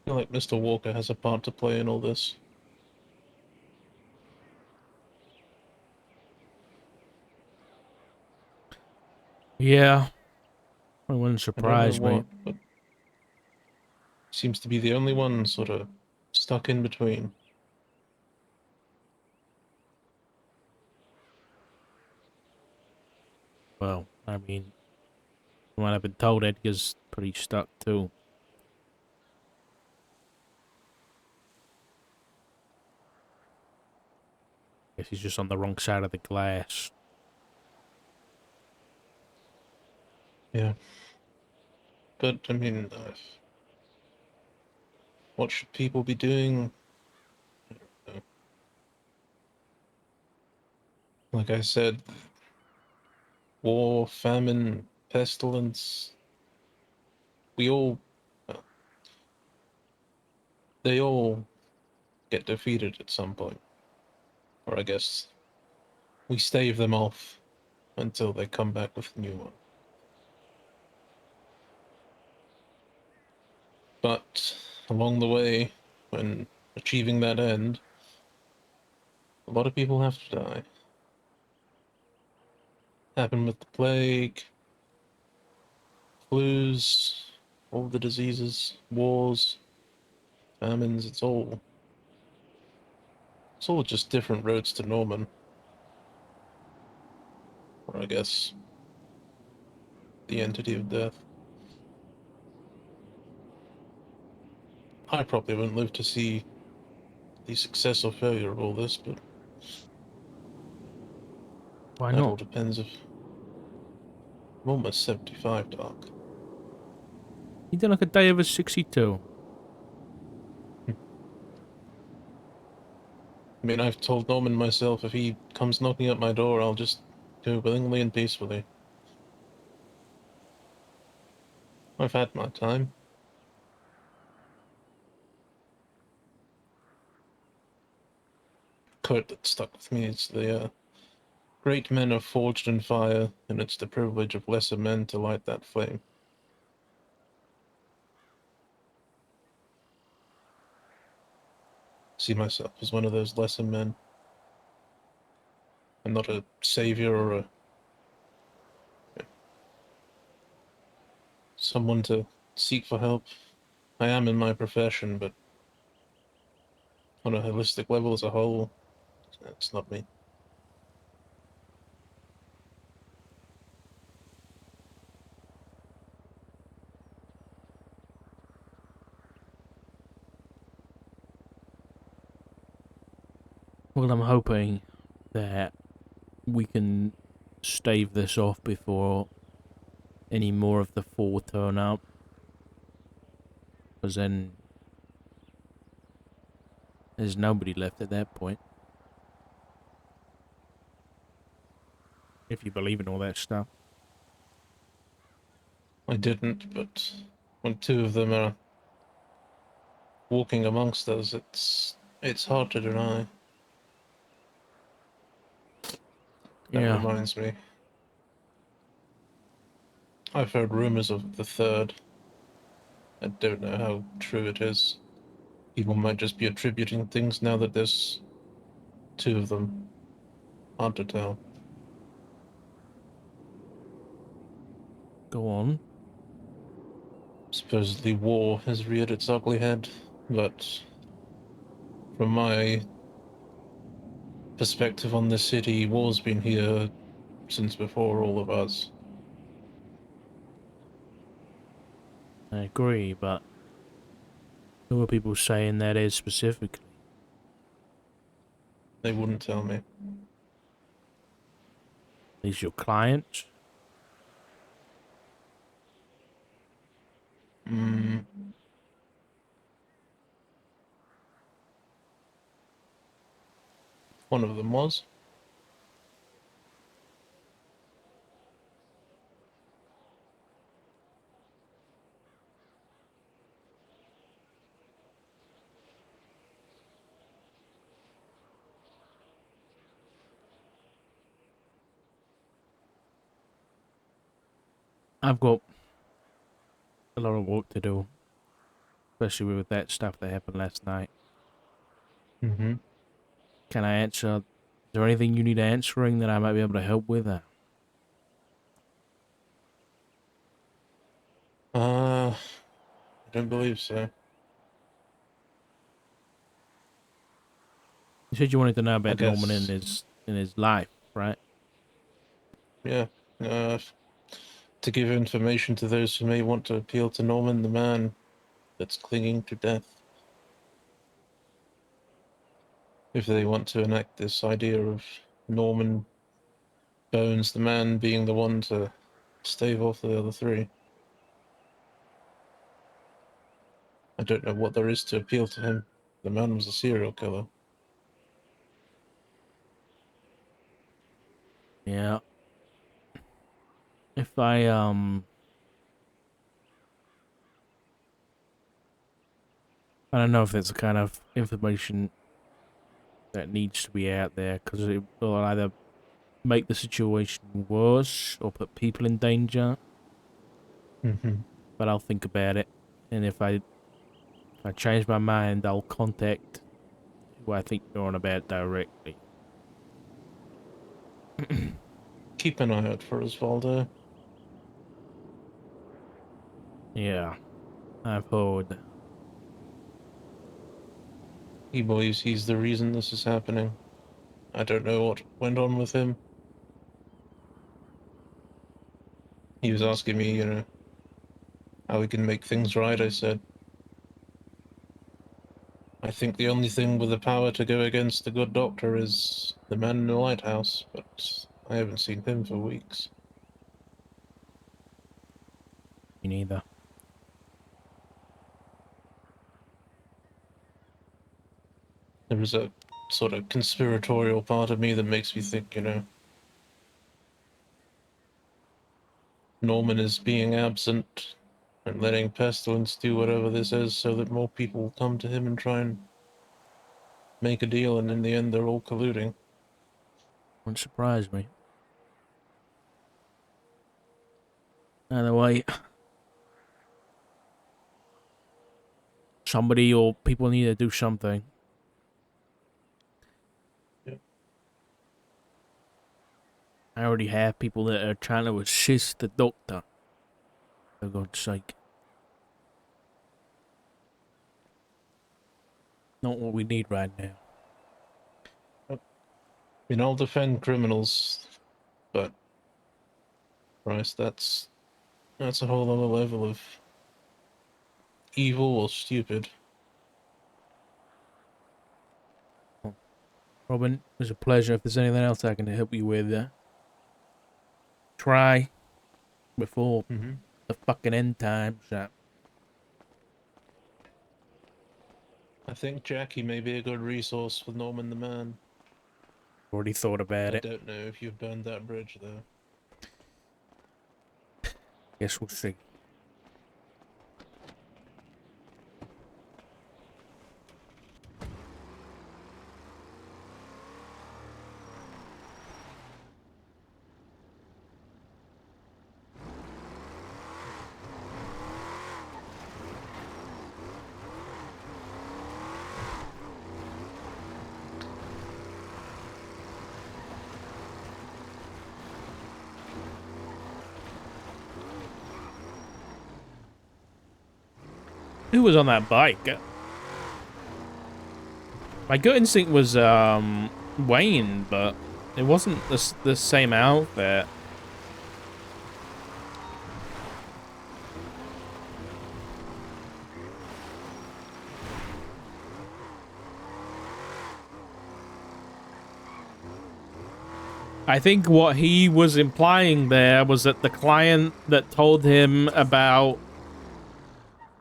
I feel like Mr. Walker has a part to play in all this. Yeah, it wouldn't I don't know surprise me. what, but seems to be the only one sort of stuck in between. Well, I mean, from what I've been told, Edgar's pretty stuck too. guess he's just on the wrong side of the glass. Yeah. But, I mean, what should people be doing? Like I said, war, famine, pestilence, we all, they all get defeated at some point. Or I guess we stave them off until they come back with a new one. But along the way, when achieving that end, a lot of people have to die. Happened with the plague, flus, all the diseases, wars, famines, it's all just different roads to Norman. Or I guess the entity of death. I probably wouldn't live to see the success or failure of all this, but Why that all not? depends if I'm almost 75, Doc. He done like a day of a 62. I mean, I've told Norman myself if he comes knocking at my door, I'll just go willingly and peacefully. I've had my time. Quote that stuck with me is the great men are forged in fire, and it's the privilege of lesser men to light that flame. See myself as one of those lesser men. I'm not a savior or someone to seek for help. I am in my profession, but on a holistic level as a whole, it's not me. Well, I'm hoping that we can stave this off before any more of the four turn up. Because then there's nobody left at that point. If you believe in all that stuff. I didn't, but when two of them are walking amongst us, it's hard to deny. That Yeah. reminds me. I've heard rumors of the third. I don't know how true it is. People might just be attributing things now that there's two of them. Hard to tell. Go on. Supposedly war has reared its ugly head, but from my perspective on this city, war's been here since before all of us. I agree, but who are people saying that is specifically? They wouldn't tell me. These your clients? One of them was. I've got a lot of work to do. Especially with that stuff that happened last night. Mm-hmm. Can I answer? Is there anything you need answering that I might be able to help with? I don't believe so. You said you wanted to know about Norman guess. in his life, right? Yeah. To give information to those who may want to appeal to Norman, the man that's clinging to death. if they want to enact this idea of Norman Bones, the man, being the one to stave off the other three. I don't know what there is to appeal to him. The man was a serial killer. Yeah. If I don't know if there's a kind of information that needs to be out there, because it will either make the situation worse or put people in danger. Mm-hmm. But I'll think about it, and if I change my mind, I'll contact who I think you're on about directly. Keep an eye out for Osvaldo. Yeah, I've heard. He believes he's the reason this is happening. I don't know what went on with him. He was asking me, how we can make things right. I said, I think the only thing with the power to go against the good doctor is the man in the lighthouse, but I haven't seen him for weeks. Me neither. There is a sort of conspiratorial part of me that makes me think, Norman is being absent and letting Pestilence do whatever this is so that more people will come to him and try and make a deal, and in the end they're all colluding. Wouldn't surprise me. Either way, somebody or people need to do something. Yeah. I already have people that are trying to assist the doctor. For God's sake. Not what we need right now. I'll defend criminals, but Christ, that's a whole other level of evil or stupid. Robin, it was a pleasure. If there's anything else I can help you with, try before the fucking end times. I think Jackie may be a good resource for Norman the Man. Already thought about I it. don't know if you've burned that bridge, though. Guess we'll see. Who was on that bike? My gut instinct was Wayne, but it wasn't the same outfit. I think what he was implying there was that the client that told him about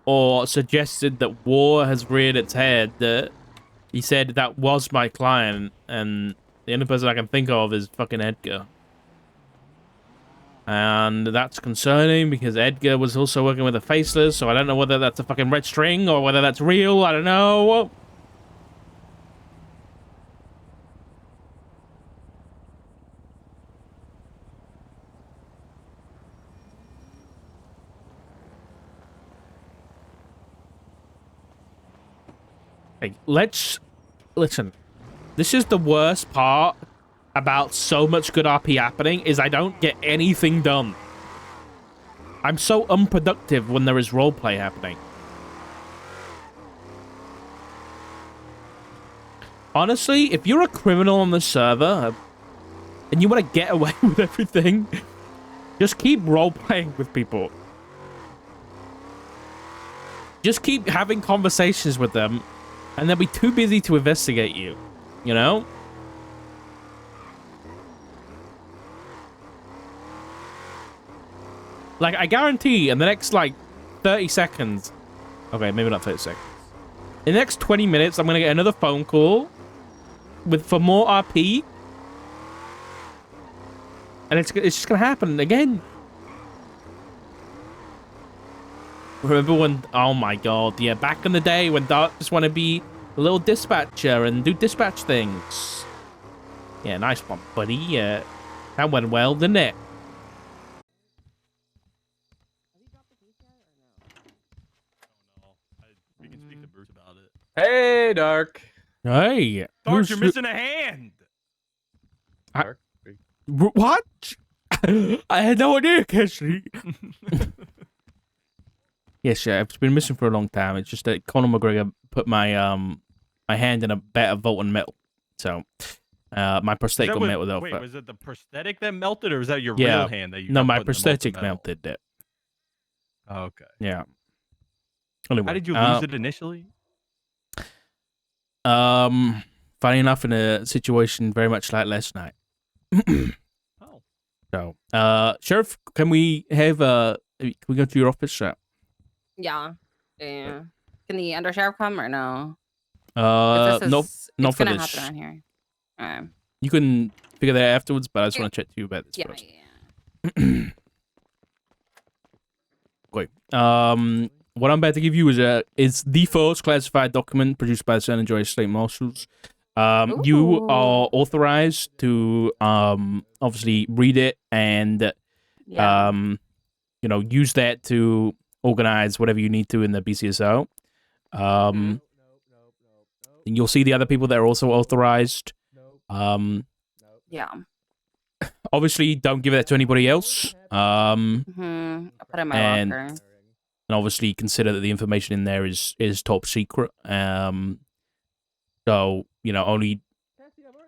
or suggested that war has reared its head, that he said that was my client, and the only person I can think of is fucking Edgar. And that's concerning because Edgar was also working with the Faceless, so I don't know whether that's a fucking red string or whether that's real, I don't know. Hey, listen. This is the worst part about so much good RP happening, is I don't get anything done. I'm so unproductive when there is roleplay happening. Honestly, if you're a criminal on the server and you want to get away with everything, just keep roleplaying with people. Just keep having conversations with them, and they'll be too busy to investigate you. You know? Like, I guarantee in the next, like, 30 seconds... Okay, maybe not 30 seconds. In the next 20 minutes, I'm going to get another phone call for more RP. And it's just going to happen again. Remember when... Oh, my God. Yeah, back in the day when Dark just want to be a little dispatcher and do dispatch things. Yeah, nice one, buddy. Yeah, that went well, didn't it? We can speak to Bruce about it. Hey, Dark. Hey. Dark, you're missing a hand. Dark. What? I had no idea, Cassie. Yes, yeah, it's been missing for a long time. It's just that Conor McGregor put my my hand in a vat of molten metal. So, my prosthetic got melted off. Wait, was it the prosthetic that melted, or was that your Yeah. real hand that you? No, got my put in the molten prosthetic metal? melted it. Oh, okay. Yeah. Anyway, How did you lose it initially? Funny enough, in a situation very much like last night. Oh. So, Sheriff, can we have can we go to your office, sir? Yeah. Yeah. Can the undersheriff come or no? 'Cause this Nope, is- not it's for gonna this. happen on here. You can figure that out afterwards, but I just want to chat to you about this Yeah, first. yeah. Great. What I'm about to give you is the first classified document produced by the San Andreas State Marshals. You are authorized to obviously read it and Yeah. you know, use that to organize whatever you need to in the BCSO. And you'll see the other people that are also authorized. Yeah. Obviously, don't give that to anybody else. I'll put it in my locker. And obviously consider that the information in there is top secret. So, you know,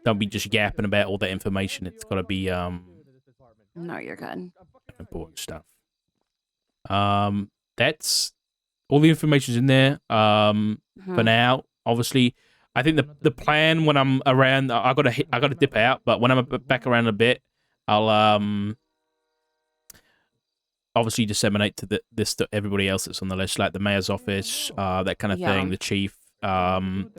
don't be just yapping about all that information. It's got to be No, you're good. important stuff. That's all the information's in there. For now, obviously, I think the plan when I'm around, I gotta dip out. But when I'm back around a bit, I'll obviously disseminate to this to everybody else that's on the list, like the mayor's office, that kind of thing, the chief. And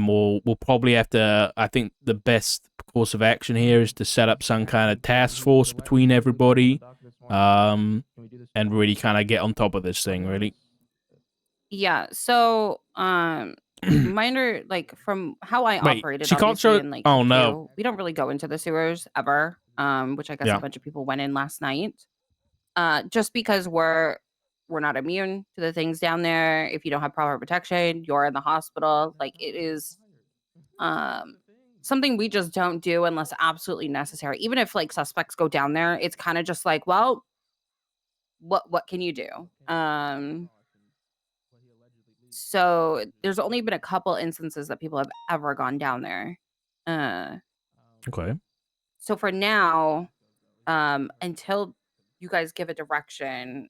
we'll probably have to. I think the best course of action here is to set up some kind of task force between everybody, and really kind of get on top of this thing. Really. Yeah. So, like from how I Wait, operated, she can't obviously, show- in like oh, no. we don't really go into the sewers ever. Which I guess Yeah. a bunch of people went in last night. Just because we're not immune to the things down there. If you don't have proper protection, you're in the hospital. Like it is something we just don't do unless absolutely necessary. Even if like suspects go down there, it's kind of just like, well, what can you do? So there's only been a couple instances that people have ever gone down there. Okay. So for now, until you guys give a direction,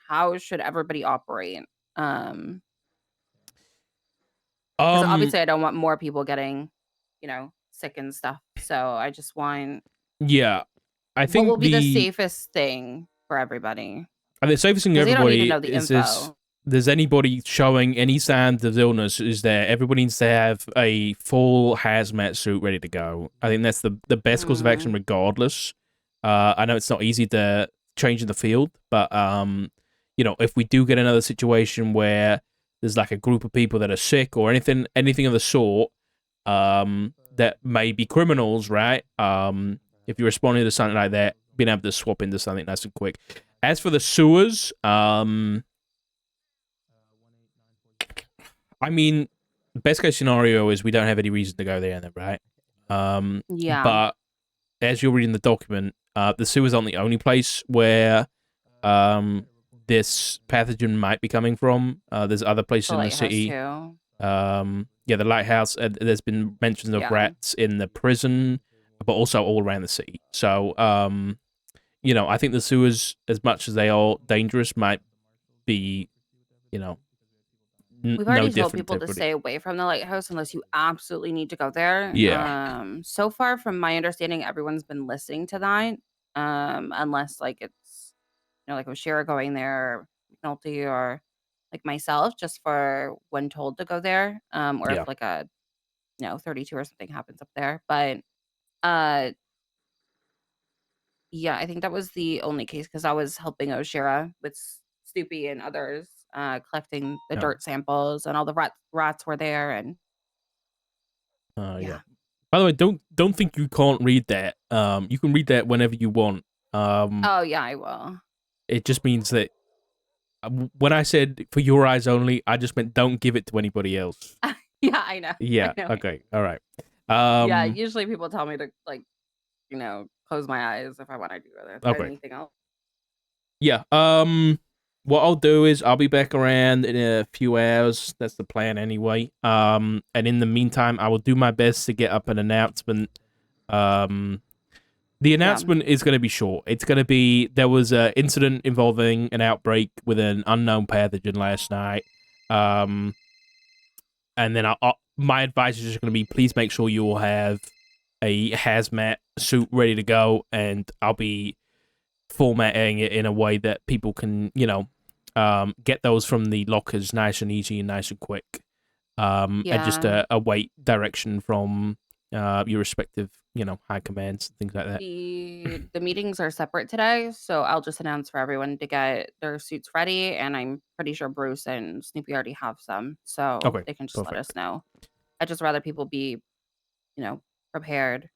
how should everybody operate? 'Cause obviously I don't want more people getting, sick and stuff. So I just want Yeah, I think what will be the safest thing for everybody. I think the safest thing 'Cause for they don't need to everybody know the is info. there's anybody showing any signs of illness is there. Everybody needs to have a full hazmat suit ready to go. I think that's the best course of action regardless. I know it's not easy to change in the field, but if we do get another situation where there's like a group of people that are sick or anything of the sort, that may be criminals, right? If you're responding to something like that, being able to swap into something nice and quick. As for the sewers, I mean, best case scenario is we don't have any reason to go there, right? Yeah. But as you're reading the document, the sewers aren't the only place where this pathogen might be coming from. There's other places The in the lighthouse, city. too. Yeah, the lighthouse. There's been mentions of rats in the prison, but also all around the city. So, I think the sewers, as much as they are dangerous, might be, We've no already told different people to everybody. stay away from the lighthouse unless you absolutely need to go there. Yeah. So far, from my understanding, everyone's been listening to that. Unless like it's like Oshiera going there, or McNulty, or like myself, just for when told to go there. Or Yeah. if like a 32 or something happens up there. But uh yeah, I think that was the only case because I was helping Oshiera with Snoopy and others, collecting the Yeah. dirt samples, and all the rats were there, and Yeah. yeah. By the way, don't think you can't read that. You can read that whenever you want. Oh yeah, I will. It just means that when I said for your eyes only, I just meant don't give it to anybody else. Yeah, I know. Yeah. I know. Okay. All right. Yeah, usually people tell me to close my eyes if I want to do Okay. anything else. Yeah. What I'll do is I'll be back around in a few hours. That's the plan anyway. And in the meantime, I will do my best to get up an announcement. The announcement is going to be short. It's going to be there was an incident involving an outbreak with an unknown pathogen last night. And then my advice is just going to be please make sure you all have a hazmat suit ready to go, and I'll be formatting it in a way that people can, get those from the lockers nice and easy and nice and quick. And just await direction from your respective, high commands, things like that. The meetings are separate today, so I'll just announce for everyone to get their suits ready, and I'm pretty sure Bruce and Snoopy already have some, so they can just let us know. I'd just rather people be, prepared.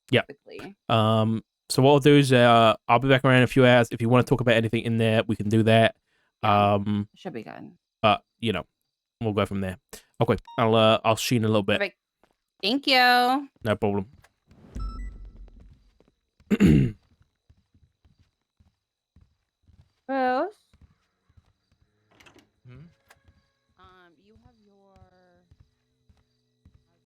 Yeah. Quickly. So what I'll do is I'll be back around in a few hours. If you want to talk about anything in there, we can do that. Should be good. But we'll go from there. Okay, I'll see you in a little bit. Thank you. No problem.